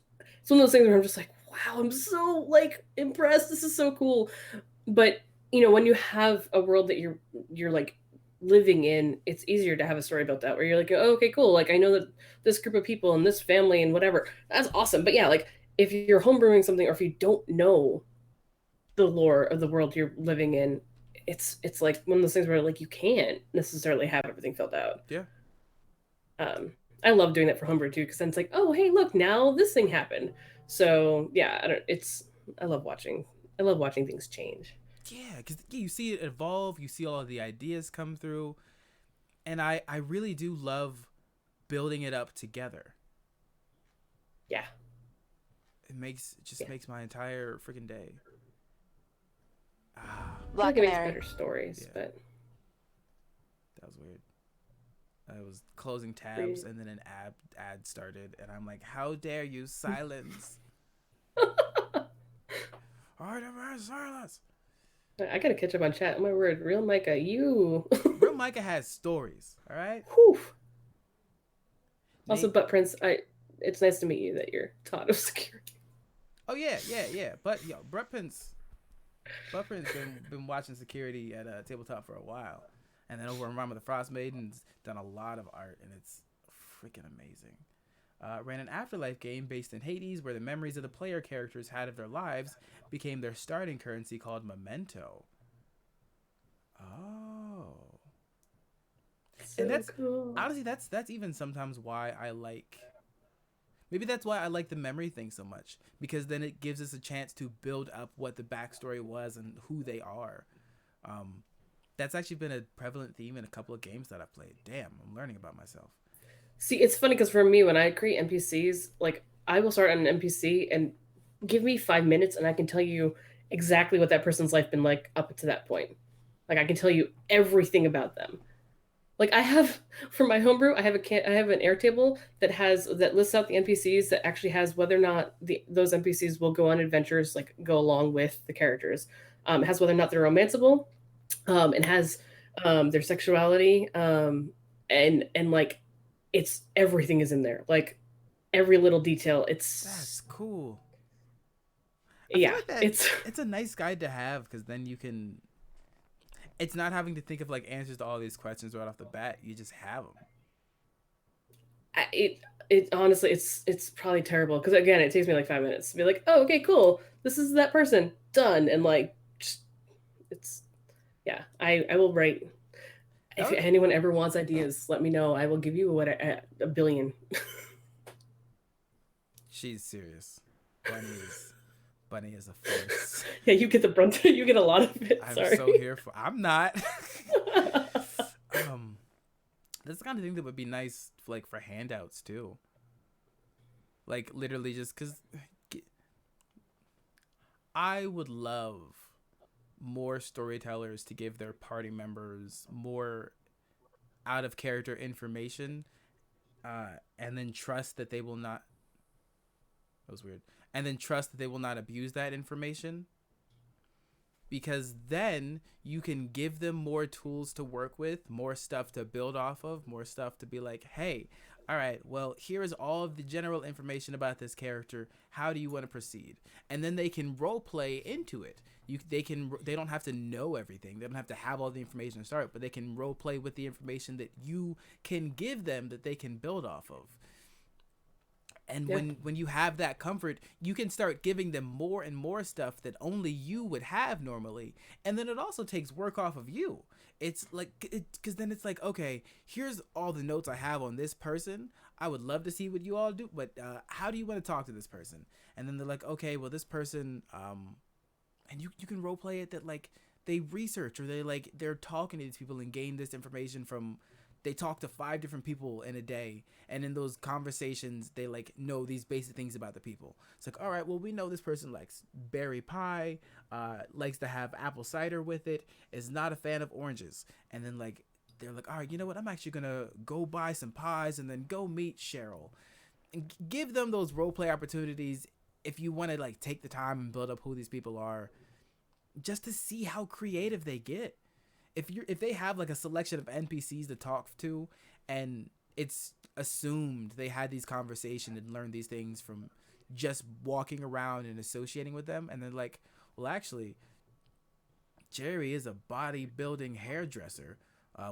one of those things where I'm just like, wow, I'm so like impressed. This is so cool. But you know, when you have a world that you're like living in, it's easier to have a story built out where you're like, oh, okay, cool. Like I know that this group of people and this family and whatever. That's awesome. But yeah, like if you're homebrewing something or if you don't know the lore of the world you're living in, it's like one of those things where like you can't necessarily have everything filled out. Yeah. Um, I love doing that for homebrew too, because then it's like, oh hey, look, now this thing happened. So yeah, I don't. It's I love watching. I love watching things change. Yeah, because yeah, you see it evolve, you see all of the ideas come through, and I really do love building it up together. Yeah, It just yeah. makes my entire freaking day. Ah, I feel Black like it makes Canary. better stories, yeah, but that was weird. I was closing tabs we- and then an ad started, and I'm like, how dare you silence? I demand silence. I gotta catch up on chat. Oh my word, real Micah, you. Real Micah has stories, all right? Whew. Also, Nate. Butt Prince, I. It's nice to meet you that you're taught of security. Oh yeah, yeah, yeah. But yo, Buttprince been watching security at Tabletop for a while, and then over in Rime of the Frost Maiden's done a lot of art, and it's freaking amazing. Ran an Afterlife game based in Hades, where the memories of the player characters had of their lives became their starting currency, called Memento. Oh, So and that's cool. honestly that's even sometimes why I like. Maybe that's why I like the memory thing so much, because then it gives us a chance to build up what the backstory was and who they are. Um, that's actually been a prevalent theme in a couple of games that I've played. Damn, I'm learning about myself. See, it's funny because for me, when I create NPCs, like I will start on an NPC and give me 5 minutes, and I can tell you exactly what that person's life been like up to that point. Like I can tell you everything about them. Like I have for my homebrew, I have an Airtable that lists out the NPCs that actually has whether or not those NPCs will go on adventures, like go along with the characters. It has whether or not they're romanceable. It has their sexuality, and like it's everything is in there. Like every little detail. That's cool. I feel Yeah, like that it's it's a nice guide to have, because then you can. It's not having to think of like answers to all these questions right off the bat. You just have them. it it honestly it's probably terrible because again it takes me like 5 minutes to be like, oh okay, cool, this is that person done, and like just, it's I will write. If Oh, anyone ever wants ideas, let me know. I will give you a billion. she's serious. Bunny is a force. Yeah, you get the brunt. You get a lot of it. I'm Sorry. so here for. I'm not. um, that's the kind of thing that would be nice, like for handouts too. Like literally, just because I would love more storytellers to give their party members more out of character information, and then trust that they will not. That was weird. And then trust that they will not abuse that information, because then you can give them more tools to work with, more stuff to build off of, more stuff to be like, hey, all right, well, here is all of the general information about this character. How do you want to proceed? And then they can role play into it. They don't have to know everything. They don't have to have all the information to start, but they can role play with the information that you can give them that they can build off of. And Yeah. when you have that comfort, you can start giving them more and more stuff that only you would have normally. And then it also takes work off of you. It's like, because then it's like, okay, here's all the notes I have on this person. I would love to see what you all do, but how do you want to talk to this person? And then they're like, okay, well, this person, and you can role play it that like they research, or they're talking to these people and gain this information from. They talk to 5 different people in a day, and in those conversations they like know these basic things about the people. It's like, all right, well, we know this person likes berry pie, likes to have apple cider with it, is not a fan of oranges. And then like they're like, all right, you know what, I'm actually gonna go buy some pies and then go meet Cheryl. And give them those role play opportunities if you want to like take the time and build up who these people are, just to see how creative they get. If they have like a selection of NPCs to talk to, and it's assumed they had these conversations and learned these things from just walking around and associating with them, and they're like, well, actually, Jerry is a bodybuilding hairdresser,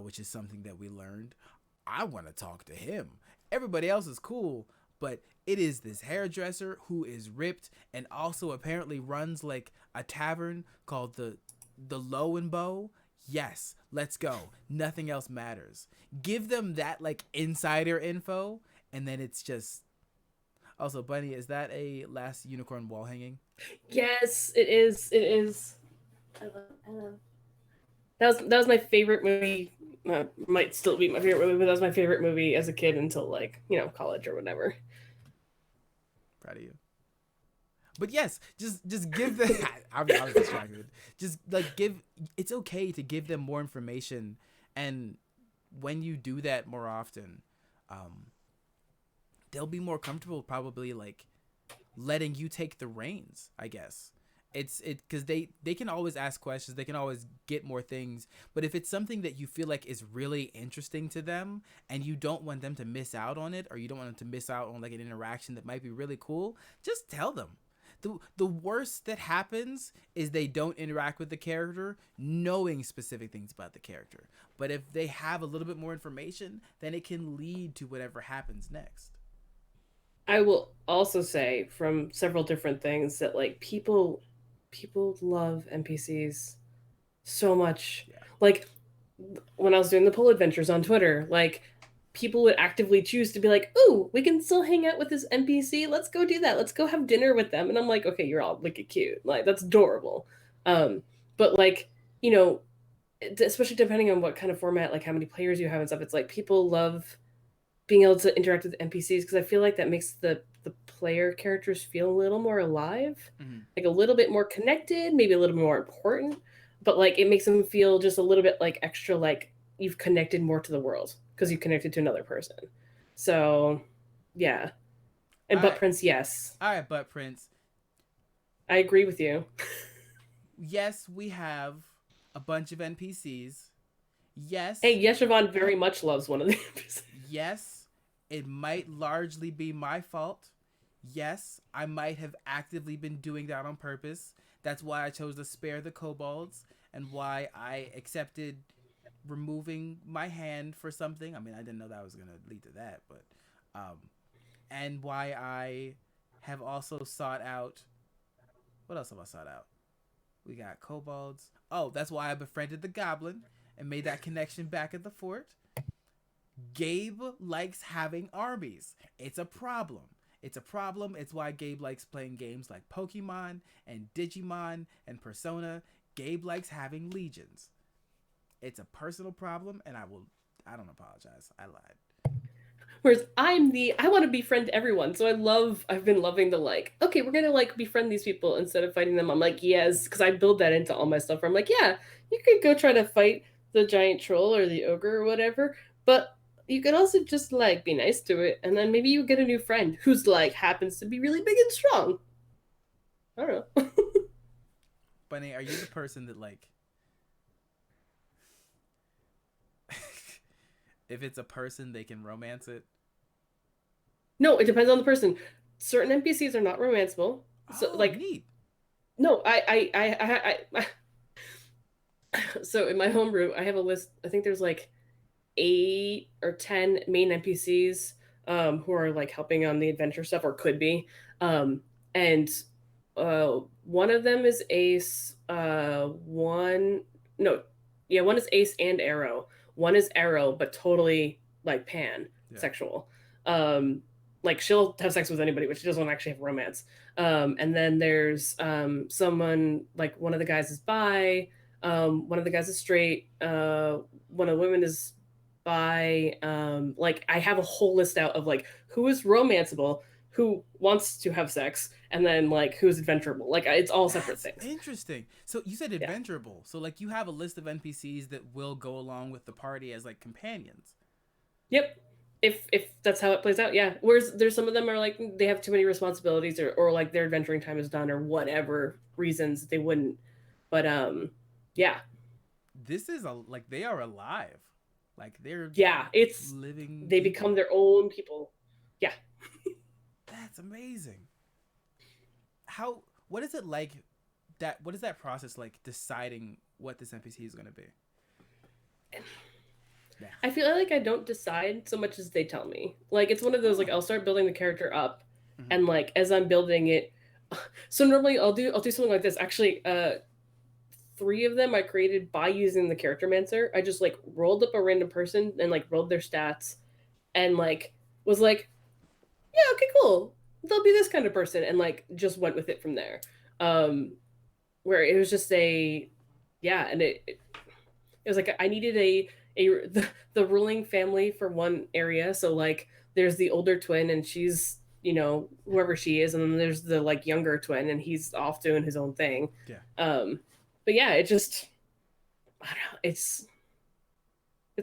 which is something that we learned. I want to talk to him. Everybody else is cool, but it is this hairdresser who is ripped and also apparently runs like a tavern called the Low and Bow. Yes, let's go. Nothing else matters. Give them that like insider info, and then it's just. Also, Bunny, is that a last unicorn wall hanging? Yes, it is. It is. I love. That was my favorite movie. Might still be my favorite movie, but that was my favorite movie as a kid until like college or whatever. Proud of you. But yes, just give them. I was distracted. Just like give. It's okay to give them more information, and when you do that more often, they'll be more comfortable. Probably like letting you take the reins. I guess it's because they can always ask questions. They can always get more things. But if it's something that you feel like is really interesting to them, and you don't want them to miss out on it, or you don't want them to miss out on like an interaction that might be really cool, just tell them. The worst that happens is they don't interact with the character knowing specific things about the character. But if they have a little bit more information, then it can lead to whatever happens next. I will also say from several different things that like people love NPCs so much. Yeah. Like when I was doing the poll adventures on Twitter, like people would actively choose to be like, "Ooh, we can still hang out with this NPC. Let's go do that. Let's go have dinner with them." And I'm like, "Okay, you're all wicked cute. Like that's adorable." Um, but like you know, especially depending on what kind of format, like how many players you have and stuff, it's like people love being able to interact with NPCs because I feel like that makes the player characters feel a little more alive, Mm-hmm. like a little bit more connected, maybe a little more important, but like it makes them feel just a little bit like extra like you've connected more to the world because you connected to another person. So, yeah. And All butt right, prints, yes. all right, Butt Prince. I agree with you. Yes, we have a bunch of NPCs. Hey, Yes, Yeshavan very much loves one of the NPCs. yes, it might largely be my fault. Yes, I might have actively been doing that on purpose. That's why I chose to spare the kobolds, and why I accepted removing my hand for something. I mean, I didn't know that was going to lead to that, but um and why I have also sought out. What else have I sought out? We got kobolds. Oh, that's why I befriended the goblin and made that connection back at the fort. Gabe likes having armies. It's a problem. It's a problem. It's why Gabe likes playing games like Pokemon and Digimon and Persona. Gabe likes having legions. It's a personal problem, and I don't apologize. I lied. Whereas I want to befriend everyone. So I've been loving the like, okay, we're gonna like befriend these people instead of fighting them. I'm like, yes, because I build that into all my stuff. Where I'm like, yeah, you could go try to fight the giant troll or the ogre or whatever, but you could also just like be nice to it, and then maybe you get a new friend who's like happens to be really big and strong. I don't know. Bunny, are you the person that like if it's a person they can romance it? No, it depends on the person. Certain NPCs are not romanceable. So Oh, like neat. no, so in my homebrew, I have a list. I think there's like 8 or 10 main NPCs who are like helping on the adventure stuff or could be. And one of them is Ace. One no, yeah, one is Ace and Arrow. One is Arrow, but totally like Yeah. pansexual. Um, like she'll have sex with anybody, but she doesn't actually have romance. And then there's someone like one of the guys is bi, one of the guys is straight, one of the women is bi. Like I have a whole list out of like who is romanceable, who wants to have sex, and then like who's adventurable. Like it's all separate That's things. interesting. So you said Yeah. adventurable. So like you have a list of NPCs that will go along with the party as like companions. Yep. If that's how it plays out, yeah. Whereas there's some of them are like they have too many responsibilities or like their adventuring time is done or whatever reasons they wouldn't. But yeah. This is a like they are alive. Like they're Yeah, it's living they become people. their own people. Yeah. That's amazing. How what is it like that what is that process like deciding what this NPC is going to be? Yeah. I feel like I don't decide so much as they tell me. Like it's one of those like Oh. I'll start building the character up Mhm. and like as I'm building it so normally I'll do something like this. Actually, 3 of them I created by using the character mancer. I just like rolled up a random person and like rolled their stats and like was like, yeah, okay, cool. They'll be this kind of person and like just went with it from there. Um where it was just a yeah, and it was like I needed the ruling family for one area. So like there's the older twin and she's whoever she is, and then there's the like younger twin and he's off doing his own thing. Yeah. Um, but yeah, it just I don't know. It's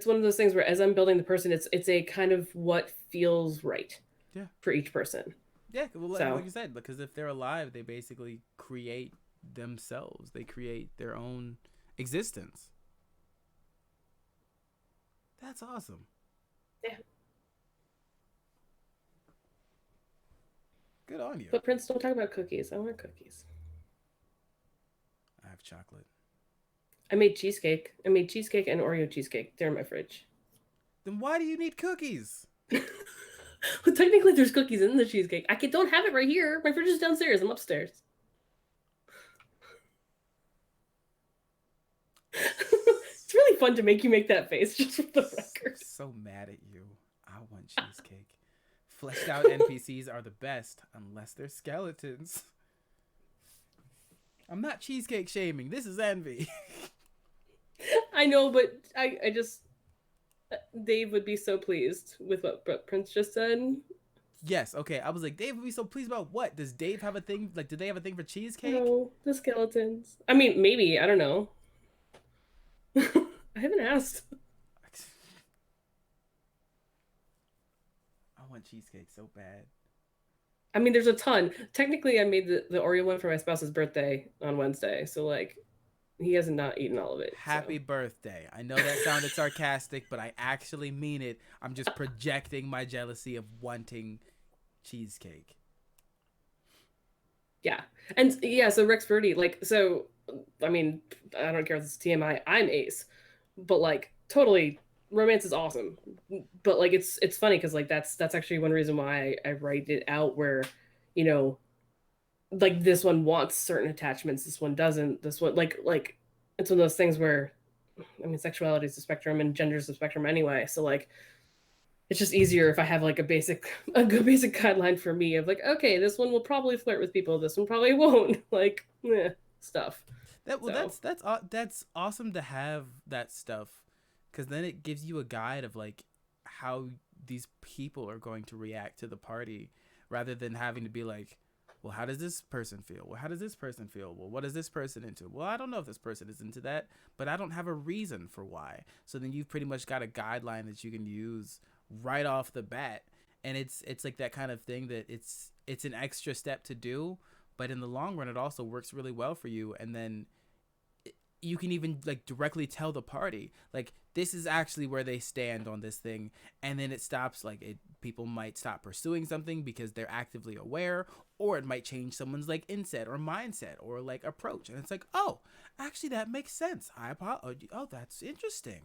one of those things where as I'm building the person, it's a kind of what feels right Yeah. for each person. Yeah, well So like you said because if they're alive, they basically create themselves. They create their own existence. That's awesome. yeah. Good on you. But Prince, don't talk about cookies. I want cookies. I have chocolate. I made cheesecake. I made cheesecake and Oreo cheesecake. They're in my fridge. Then why do you need cookies? Well, technically, there's cookies in the cheesecake. Don't have it right here. My fridge is downstairs. I'm upstairs. It's really fun to make you make that face, just for the record. So mad at you. I want cheesecake. Fleshed out NPCs are the best unless they're skeletons. I'm not cheesecake shaming. This is envy. I know, but I just Dave would be so pleased with what Prince just said. Yes, okay. I was like, Dave would be so pleased about what? Does Dave have a thing? Like, do they have a thing for cheesecake? No, the skeletons. I mean, maybe I don't know. I haven't asked. I want cheesecake so bad. I mean, there's a ton. Technically, I made the Oreo one for my spouse's birthday on Wednesday, so like he has not eaten all of it. Happy So birthday. I know that sounded sarcastic, but I actually mean it. I'm just projecting my jealousy of wanting cheesecake. yeah, and yeah, so Rex Birdie, like, so I mean, I don't care if it's TMI. I'm Ace, but like, totally, romance is awesome. But like, it's funny because like that's actually one reason why I write it out where, you know, like this one wants certain attachments, this one doesn't. This one like it's one of those things where, I mean, sexuality is a spectrum and gender is a spectrum anyway. So like, it's just easier if I have like a good basic guideline for me of like, okay, this one will probably flirt with people, this one probably won't, like stuff. That well, So that's awesome to have that stuff, because then it gives you a guide of like how these people are going to react to the party, rather than having to be like, well, how does this person feel? Well, how does this person feel? Well, what is this person into? Well, I don't know if this person is into that, but I don't have a reason for why. So then you've pretty much got a guideline that you can use right off the bat. And it's like that kind of thing that it's an extra step to do, but in the long run it also works really well for you. And then you can even like directly tell the party like, this is actually where they stand on this thing, and then it stops. Like, people might stop pursuing something because they're actively aware, or it might change someone's like inset or mindset or like approach, and it's like, oh, actually that makes sense. Oh, that's interesting.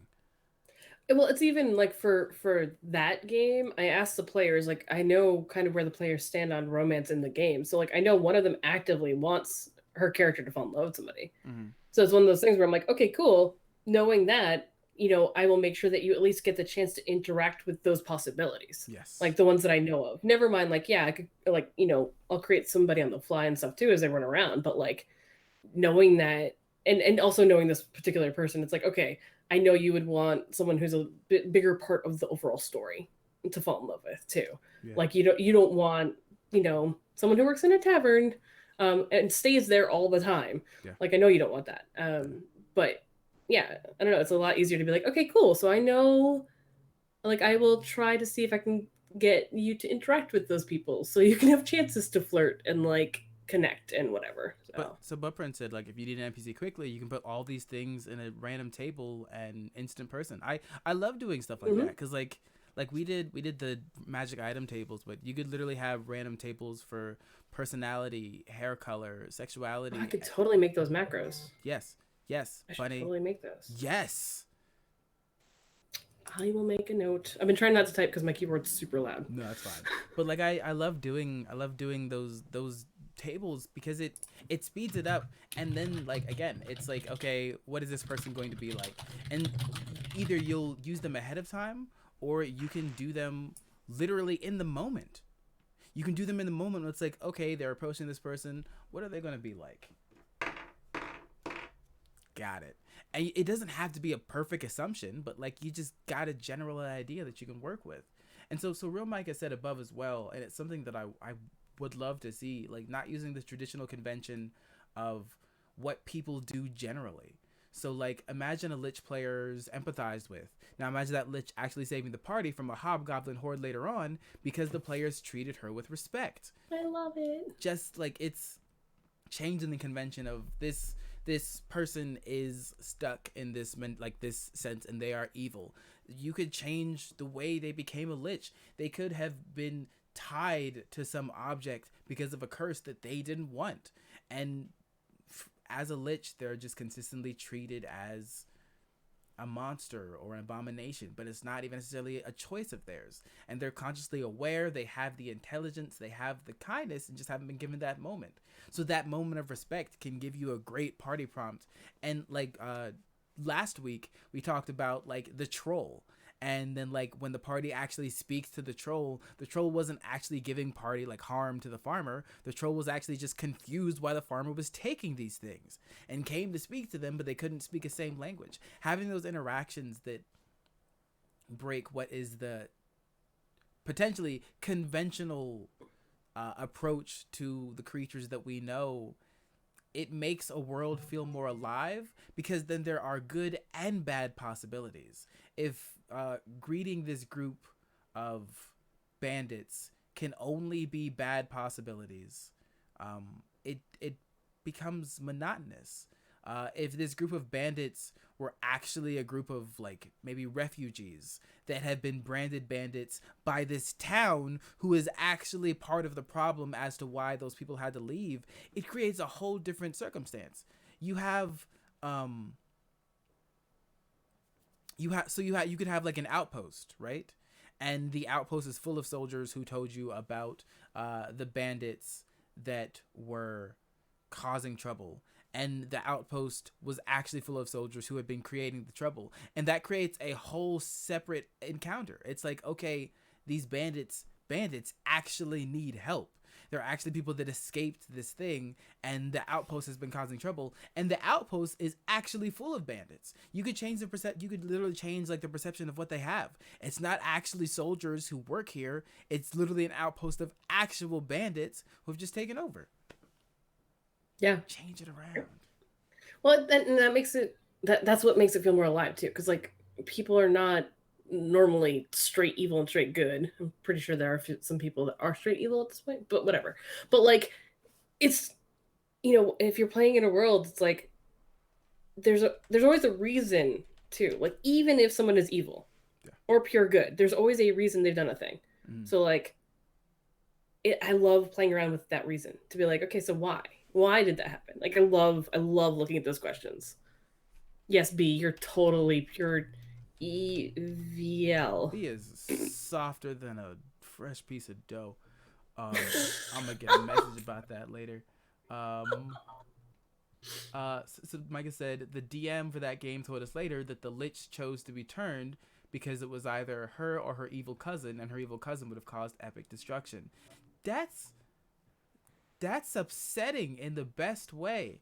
Well, it's even like for that game, I asked the players, like, I know kind of where the players stand on romance in the game. So like I know one of them actively wants her character to fall in love with somebody. Mm-hmm. So it's one of those things where I'm like, okay, cool. Knowing that, I will make sure that you at least get the chance to interact with those possibilities. Yes. Like the ones that I know of. Never mind, like, yeah, I could, like, I'll create somebody on the fly and stuff too as they run around. But like knowing that, and also knowing this particular person, it's like, okay, I know you would want someone who's a bit bigger part of the overall story to fall in love with too. Yeah. Like you don't want, someone who works in a tavern and stays there all the time. Yeah. Like I know you don't want that. But yeah, I don't know. It's a lot easier to be like, okay, cool. So I know, like, I will try to see if I can get you to interact with those people, so you can have chances to flirt and like connect and whatever. But Prince said, like, if you need an NPC quickly, you can put all these things in a random table and instant person. I love doing stuff like that, because like we did the magic item tables, but you could literally have random tables for personality, hair color, sexuality. I could totally make those macros. Yes. I should totally make those. Yes. I will make a note. I've been trying not to type because my keyboard's super loud. No, that's fine. But like I love doing those tables, because it speeds it up. And then, like, again, it's like, okay, what is this person going to be like? And either you'll use them ahead of time, or you can do them literally in the moment. You can do them in the moment. It's like, okay, they're approaching this person. What are they going to be like? Got it. And it doesn't have to be a perfect assumption, but like, you just got a general idea that you can work with. And so Real Mike has said above as well, and it's something that I would love to see, like, not using the traditional convention of what people do generally. So like, imagine a lich player's empathized with. Now imagine that lich actually saving the party from a hobgoblin horde later on because the players treated her with respect. I love it. Just like, it's changing the convention of this person is stuck in this sense, and they are evil. You could change the way they became a lich. They could have been tied to some object because of a curse that they didn't want, and as a lich, they're just consistently treated as a monster or an abomination, but it's not even necessarily a choice of theirs. And they're consciously aware, they have the intelligence, they have the kindness, and just haven't been given that moment. So that moment of respect can give you a great party prompt. And like last week, we talked about like the troll. And then like when the party actually speaks to the troll wasn't actually giving party like harm to the farmer. The troll was actually just confused why the farmer was taking these things and came to speak to them, but they couldn't speak the same language. Having those interactions that break what is the potentially conventional approach to the creatures that we know, it makes a world feel more alive, because then there are good and bad possibilities. If greeting this group of bandits can only be bad possibilities, it becomes monotonous. If this group of bandits were actually a group of like maybe refugees that have been branded bandits by this town, who is actually part of the problem as to why those people had to leave, it creates a whole different circumstance. You could have like an outpost, right? And the outpost is full of soldiers who told you about the bandits that were causing trouble, and the outpost was actually full of soldiers who had been creating the trouble, and that creates a whole separate encounter. It's like, okay, these bandits actually need help. There are actually people that escaped this thing, and the outpost has been causing trouble. And the outpost is actually full of bandits. You could change the You could literally change like the perception of what they have. It's not actually soldiers who work here. It's literally an outpost of actual bandits who have just taken over. Yeah. Change it around. Well, that makes it that's what makes it feel more alive too, because like people are not normally straight evil and straight good. I'm pretty sure there are some people that are straight evil at this point, but whatever. But like, it's, if you're playing in a world, it's like there's always a reason too. Like even if someone is evil or pure good, there's always a reason they've done a thing. So like, I love playing around with that reason to be like, okay, so why? Why did that happen? Like I love looking at those questions. Yes, B, you're totally pure EVL. B is softer than a fresh piece of dough. I'm gonna get a message about that later. So Micah said the DM for that game told us later that the Lich chose to be turned because it was either her or her evil cousin, and her evil cousin would have caused epic destruction. That's upsetting in the best way.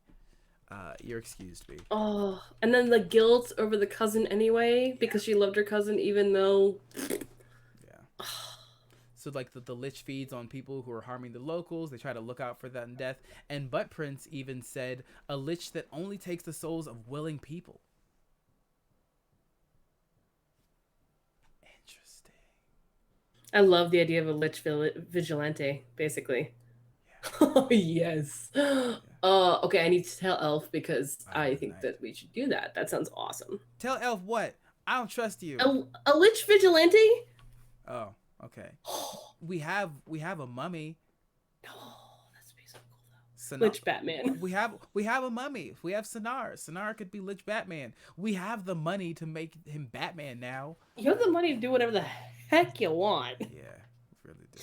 You're excused, B. Oh, and then the guilt over the cousin anyway, because she loved her cousin even though. Yeah. So like the Lich feeds on people who are harming the locals. They try to look out for that in death. And Butt Prince even said a Lich that only takes the souls of willing people. Interesting. I love the idea of a Lich vigilante, basically. Yeah. Oh yes. Yeah. Okay, I need to tell Elf because I think that we should do that. That sounds awesome. Tell Elf what? I don't trust you. A Lich vigilante? Oh, okay. we have a mummy. Oh, that's be so cool though. Lich Batman. We have a mummy. We have Sonar. Sonar could be Lich Batman. We have the money to make him Batman now. You have the money to do whatever the heck you want. Yeah, we really do.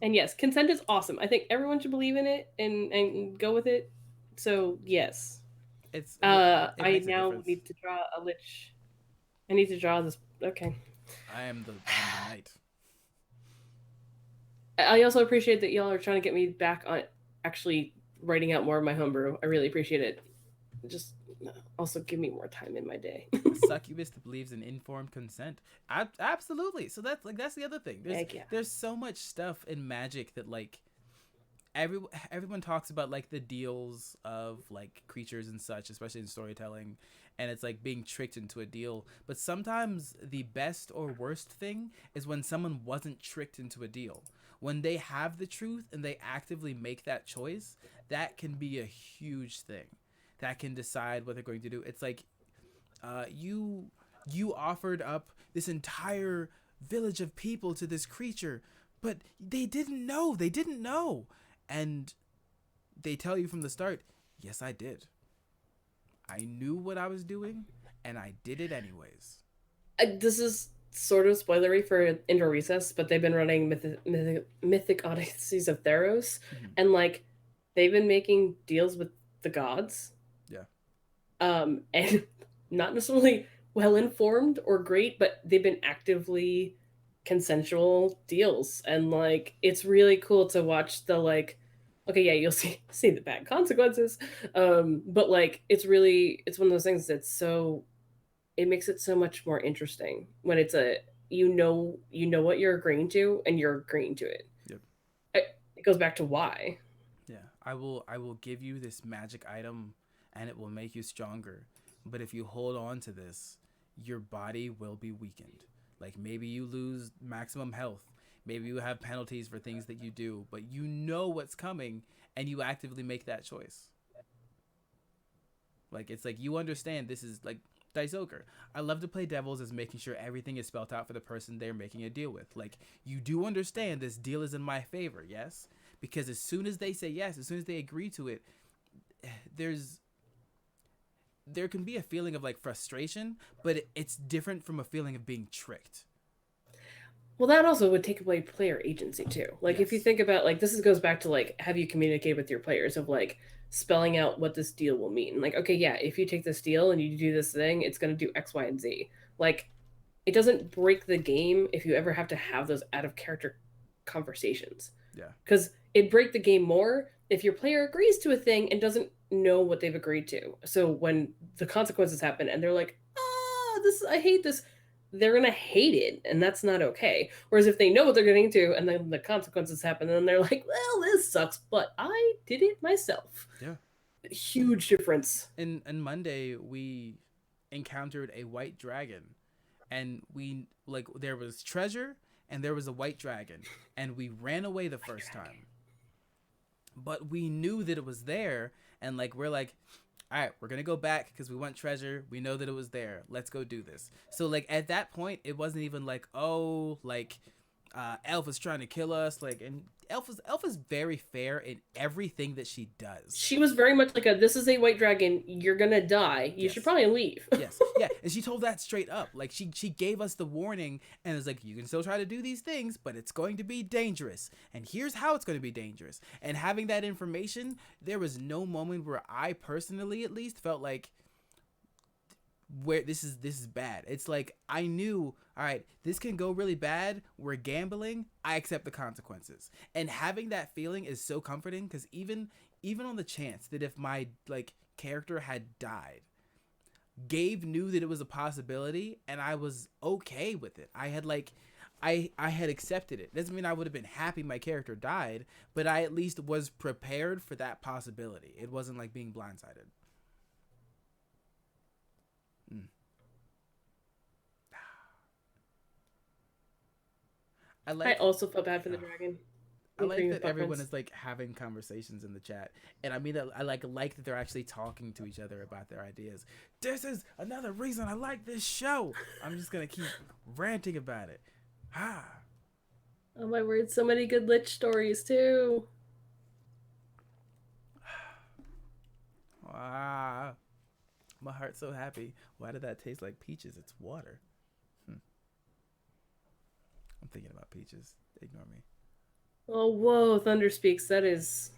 And yes, consent is awesome. I think everyone should believe in it and go with it. So yes, I now need to draw a Lich. I need to draw this. Okay. I am the knight. I also appreciate that y'all are trying to get me back on actually writing out more of my homebrew. I really appreciate it. Just also give me more time in my day. Succubus believes in informed consent. Absolutely. So that's the other thing. There's so much stuff in Magic that like everyone talks about like the deals of like creatures and such, especially in storytelling, and it's like being tricked into a deal. But sometimes the best or worst thing is when someone wasn't tricked into a deal. When they have the truth and they actively make that choice, that can be a huge thing. That can decide what they're going to do. It's like you offered up this entire village of people to this creature, but they didn't know. And they tell you from the start, yes, I did. I knew what I was doing, and I did it anyways. This is sort of spoilery for Indoor Recess, but they've been running Mythic Odysseys of Theros, and like they've been making deals with the gods. And not necessarily well informed or great, but they've been actively consensual deals, and like it's really cool to watch the like, okay, yeah, you'll see the bad consequences, but like it's one of those things that's it makes it so much more interesting when it's you know what you're agreeing to and you're agreeing to it. Yep. It goes back to why. Yeah, I will give you this magic item and it will make you stronger. But if you hold on to this, your body will be weakened. Like maybe you lose maximum health. Maybe you have penalties for things that you do, but you know what's coming and you actively make that choice. Like it's like you understand this is like Dice Ogre. I love to play devils as making sure everything is spelled out for the person they're making a deal with. Like you do understand this deal is in my favor, yes? Because as soon as they say yes, as soon as they agree to it, there can be a feeling of like frustration, but it's different from a feeling of being tricked. Well, that also would take away player agency too. Like if you think about like this goes back to like have you communicated with your players of like spelling out what this deal will mean. Like, okay, yeah, if you take this deal and you do this thing, it's going to do X, Y, and Z. Like it doesn't break the game if you ever have to have those out of character conversations. Yeah. Because it'd break the game more if your player agrees to a thing and doesn't know what they've agreed to. So when the consequences happen and they're like, this I hate this, they're gonna hate it, and that's not okay. Whereas if they know what they're getting into and then the consequences happen, then they're like, well, this sucks, but I did it myself. Yeah. Huge difference. In Monday we encountered a white dragon, and we like there was treasure and there was a white dragon, and we ran away the first time. But we knew that it was there, and like we're like, all right, we're gonna go back because we want treasure. We know that it was there. Let's go do this. So like at that point, it wasn't even like, oh, like Elf is trying to kill us. Like, and Elf is very fair in everything that she does. She was very much like this is a white dragon. You're gonna die. You should probably leave. Yes, yeah, and she told that straight up. Like she gave us the warning and was like, you can still try to do these things, but it's going to be dangerous. And here's how it's going to be dangerous. And having that information, there was no moment where I personally, at least, felt like where this is bad. It's like I knew, all right, this can go really bad. We're gambling. I accept the consequences. And having that feeling is so comforting, because even on the chance that if my like character had died, Gabe knew that it was a possibility, and I was okay with it. I had like I had accepted it. Doesn't mean I would have been happy my character died, but I at least was prepared for that possibility. It wasn't like being blindsided. I also felt bad for the dragon. I like that everyone is like having conversations in the chat, and I mean that I like that they're actually talking to each other about their ideas. This is another reason I like this show. I'm just gonna keep ranting about it. Oh my word! So many good lich stories too. Wow, my heart's so happy. Why did that taste like peaches? It's water. I'm thinking about peaches. Ignore me. Oh, whoa, Thunder Speaks. That is...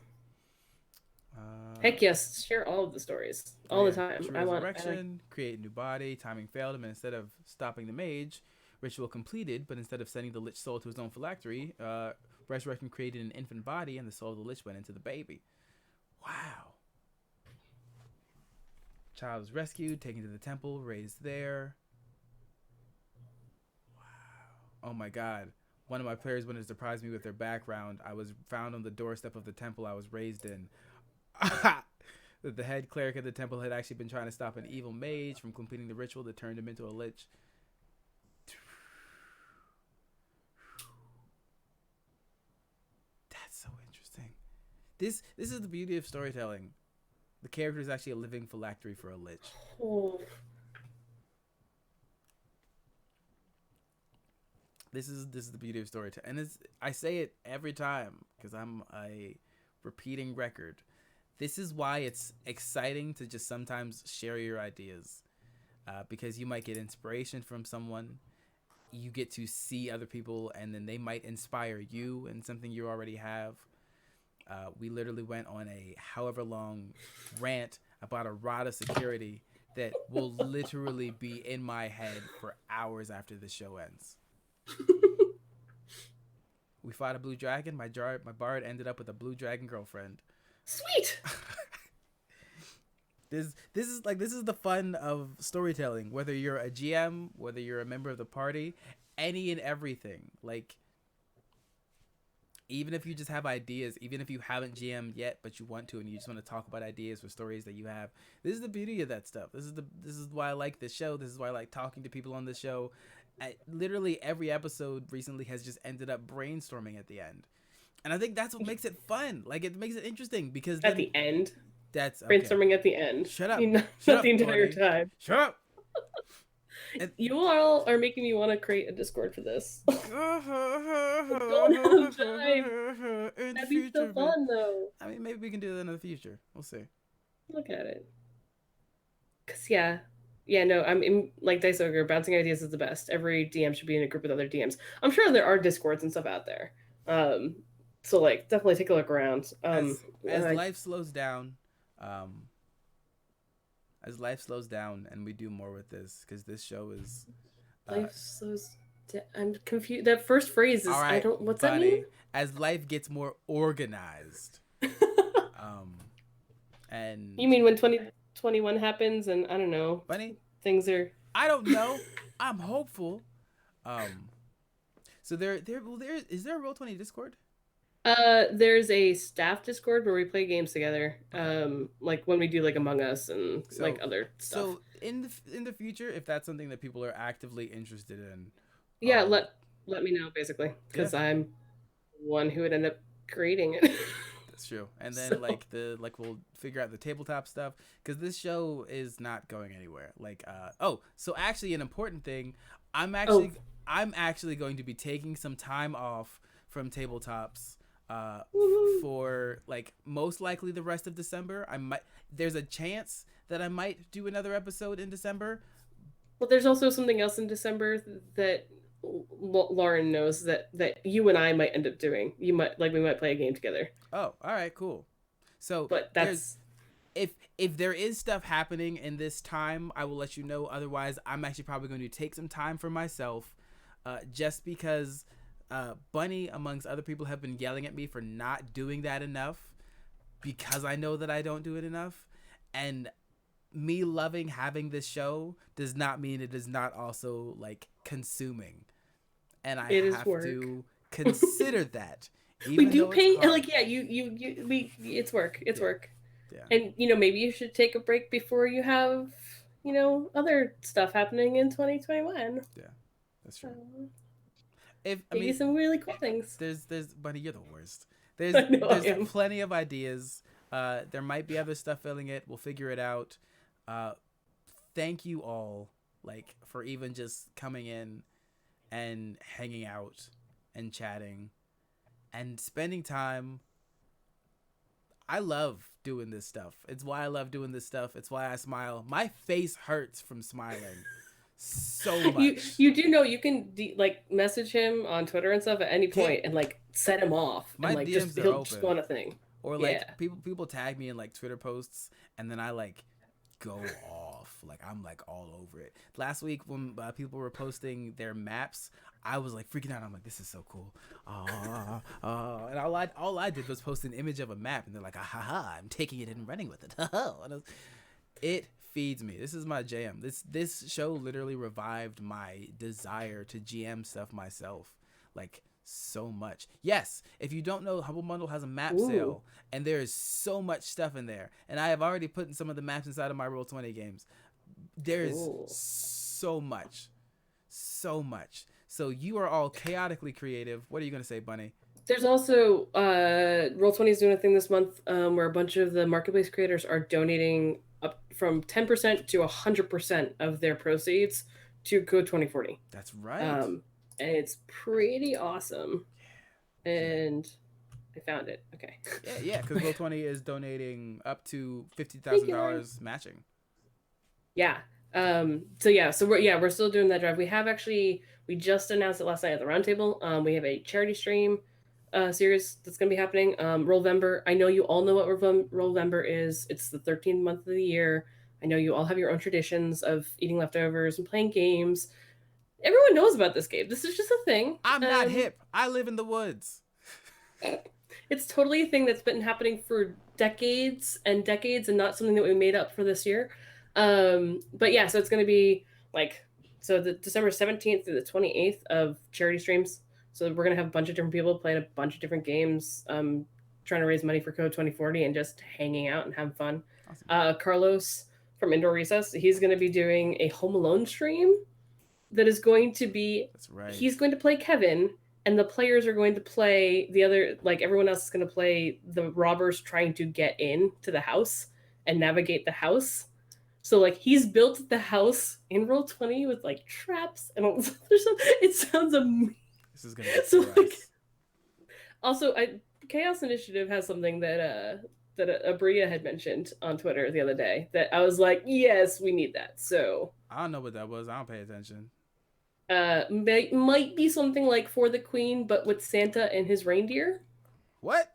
Heck yes, share all of the stories. All the time. I want resurrection, create a new body, timing failed him, and instead of stopping the mage, ritual completed, but instead of sending the lich soul to his own phylactery, resurrection created an infant body, and the soul of the lich went into the baby. Wow. Child was rescued, taken to the temple, raised there. Oh my god. One of my players wanted to surprise me with their background. I was found on the doorstep of the temple I was raised in. That the head cleric of the temple had actually been trying to stop an evil mage from completing the ritual that turned him into a lich. That's so interesting. This is the beauty of storytelling. The character is actually a living phylactery for a lich. Oh. This is the beauty of storytelling, and I say it every time because I'm a repeating record. This is why it's exciting to just sometimes share your ideas, because you might get inspiration from someone. You get to see other people, and then they might inspire you in something you already have. We literally went on a however long rant about a rod of security that will literally be in my head for hours after the show ends. We fought a blue dragon. My bard ended up with a blue dragon girlfriend. Sweet. This is the fun of storytelling. Whether you're a GM, whether you're a member of the party, any and everything. Like, even if you just have ideas, even if you haven't GM'd yet, but you want to, and you just want to talk about ideas or stories that you have, this is the beauty of that stuff. This is why I like this show. This is why I like talking to people on the show. Literally every episode recently has just ended up brainstorming at the end, and I think that's what makes it fun. Like, it makes it interesting because at the end, that's okay. Brainstorming at the end. Shut up. Not Shut the up, entire Courtney. time. Shut up. You all are making me want to create a Discord for this. I don't have time. That'd be so fun, though. I mean, maybe we can do that in the future. We'll see. Look at it. Cause no, I'm in, like Dice Ogre, bouncing ideas is the best. Every DM should be in a group with other DMs. I'm sure there are Discords and stuff out there. So like definitely take a look around. As life slows down, and we do more with this, because this show is life slows I'm confused. That first phrase All is I right, don't. What's that Bunny. mean? As life gets more organized, um, You and mean when 2021 happens and I don't know, Bunny, things are. I don't know. I'm hopeful. Um, so there is there a Roll20 Discord? There's a staff Discord where we play games together. Okay. Like when we do like Among Us and like So other stuff. so in the future, if that's something that people are actively interested in, Yeah, um, let me know basically yeah, because I'm one who would end up creating it. that's true. And then So, we'll figure out the tabletop stuff because this show is not going anywhere. Oh, so actually an important thing, I'm oh, actually I'm actually going to be taking some time off from tabletops woohoo. for like most likely the rest of December. I might There's a chance that I might do another episode in December. Well, there's also something else in December that Lauren knows that you and I might end up doing. You might like we might play a game together, Oh, all right, cool. So but there's that's if there is stuff happening in this time, I will let you know. Otherwise, I'm actually probably going to take some time for myself, just because Bunny, amongst other people, have been yelling at me for not doing that enough because I know that I don't do it enough, and me loving having this show does not mean it is not also like consuming, and I it is have work. to consider that, We even do though it's pay hard. like yeah, you we it's work. It's Yeah, work. yeah, And maybe you should take a break before you have, other stuff happening in 2021. yeah. That's true. Um, If I maybe mean, some really cool things. there's Bunny, you're the worst. I know I There's am. plenty of ideas. There might be other stuff filling it. We'll figure it out. Uh, Thank you all, like, for even just coming in and hanging out and chatting and spending time. I love doing this stuff. It's why I love doing this stuff. It's why I smile. My face hurts from smiling so You much. you do know you can like message him on Twitter and stuff at any Can't point and like set him off and My like just DMs are he'll just go open. on a thing. Or Yeah. like people tag me in like Twitter posts, and then I like go off, like I'm like all over it. Last week when people were posting their maps, I was like freaking out. I'm like, this is so cool. And all I did was post an image of a map, and they're like, ah, ha, ha, I'm taking it and running with it. It feeds me. This is my jam. This show literally revived my desire to GM stuff myself, like so much. Yes, if you don't know, Humble Bundle has a map Ooh. sale, and there is so much stuff in there. And I have already put in some of the maps inside of my Roll20 games. There's Cool. so much, so much. So you are all chaotically creative. What are you gonna say, Bunny? There's also Roll20 is doing a thing this month where a bunch of the marketplace creators are donating up from 10% to 100% of their proceeds to Code 2040. That's right. Um, and it's pretty awesome. Yeah. And I found it. Okay. Yeah, because Roll20 is donating up to Thank you, Lauren. $50,000 matching. Yeah. So we're still doing that drive. We just announced it last night at the roundtable. We have a charity stream series that's going to be happening. Rollvember. I know you all know what Rollvember is. It's the 13th month of the year. I know you all have your own traditions of eating leftovers and playing games. Everyone knows about this game. This is just a thing. I'm not hip. I live in the woods. It's totally a thing that's been happening for decades and decades and not something that we made up for this year. But yeah, so it's going to be the December 17th through the 28th of charity streams. So we're going to have a bunch of different people playing a bunch of different games, trying to raise money for Code 2040 and just hanging out and having fun. Awesome. Carlos from Indoor Recess, he's going to be doing a Home Alone stream that is going to be, That's right. he's going to play Kevin, and the players are going to play the other, like everyone else is going to play the robbers trying to get in to the house and navigate the house. So like he's built the house in Roll20 with like traps and all this other stuff. It sounds amazing. This is gonna be so like, also, Chaos Initiative has something that Abria had mentioned on Twitter the other day that I was like, yes, we need that. So I don't know what that was. I don't pay attention. Might be something like For the Queen, but with Santa and his reindeer. What?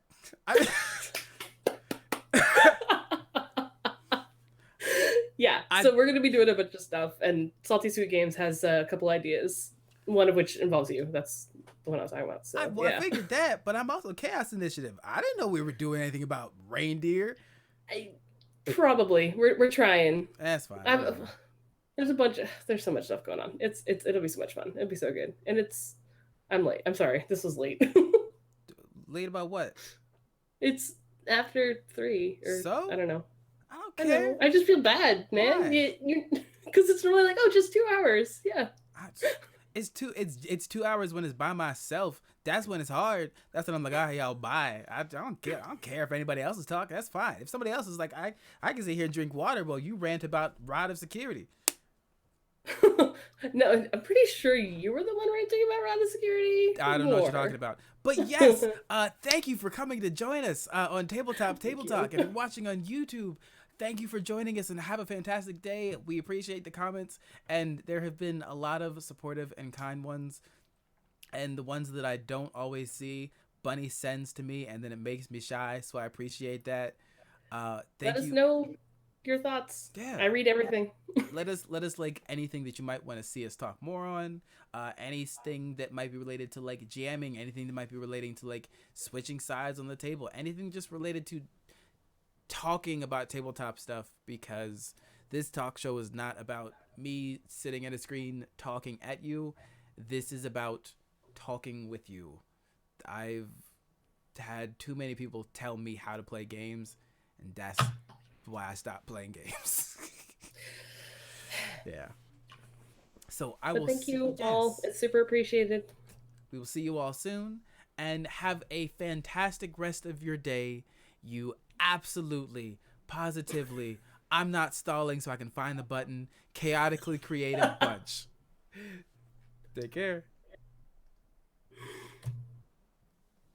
Yeah, so we're gonna be doing a bunch of stuff, and Salty Sweet Games has a couple ideas. one of which involves you. That's the one I was talking about. So I yeah, figured that, but I'm also Chaos Initiative. I didn't know we were doing anything about reindeer. I, probably we're trying. That's fine, I've, whatever. there's so much stuff going on. It'll be so much fun. It'll be so good. And I'm late. I'm sorry. This was late. Late about what? It's after 3 or I So? don't know. I don't I care. know. I just feel bad, man. Why? You because it's normally like, oh, just 2 hours. Yeah. I, it's 2 hours when it's by myself. That's when it's hard. That's when I'm like, ah, yeah, I'll buy. I don't care. I don't care if anybody else is talking. That's fine. If somebody else is like, I can sit here and drink water while you rant about rod of security. No, I'm pretty sure you were the one ranting about Rod the Security. I don't know what you're talking More. about. But yes, thank you for coming to join us on Tabletop Thank Tabletalk. you. If you're watching on YouTube, thank you for joining us and have a fantastic day. We appreciate the comments, and there have been a lot of supportive and kind ones, and the ones that I don't always see, Bunny sends to me, and then it makes me shy, so I appreciate that. Let Thank us you. know your thoughts. Yeah, I read everything. let us like anything that you might want to see us talk more on, anything that might be related to like jamming, anything that might be relating to like switching sides on the table, anything just related to talking about tabletop stuff, because this talk show is not about me sitting at a screen talking at you. This is about talking with you. I've had too many people tell me how to play games, and that's why I stopped playing games. Yeah. So I But will. thank you all. Yes. It's super appreciated. We will see you all soon, and have a fantastic rest of your day. You absolutely, positively. I'm not stalling, so I can find the button. Chaotically creative bunch. Take care.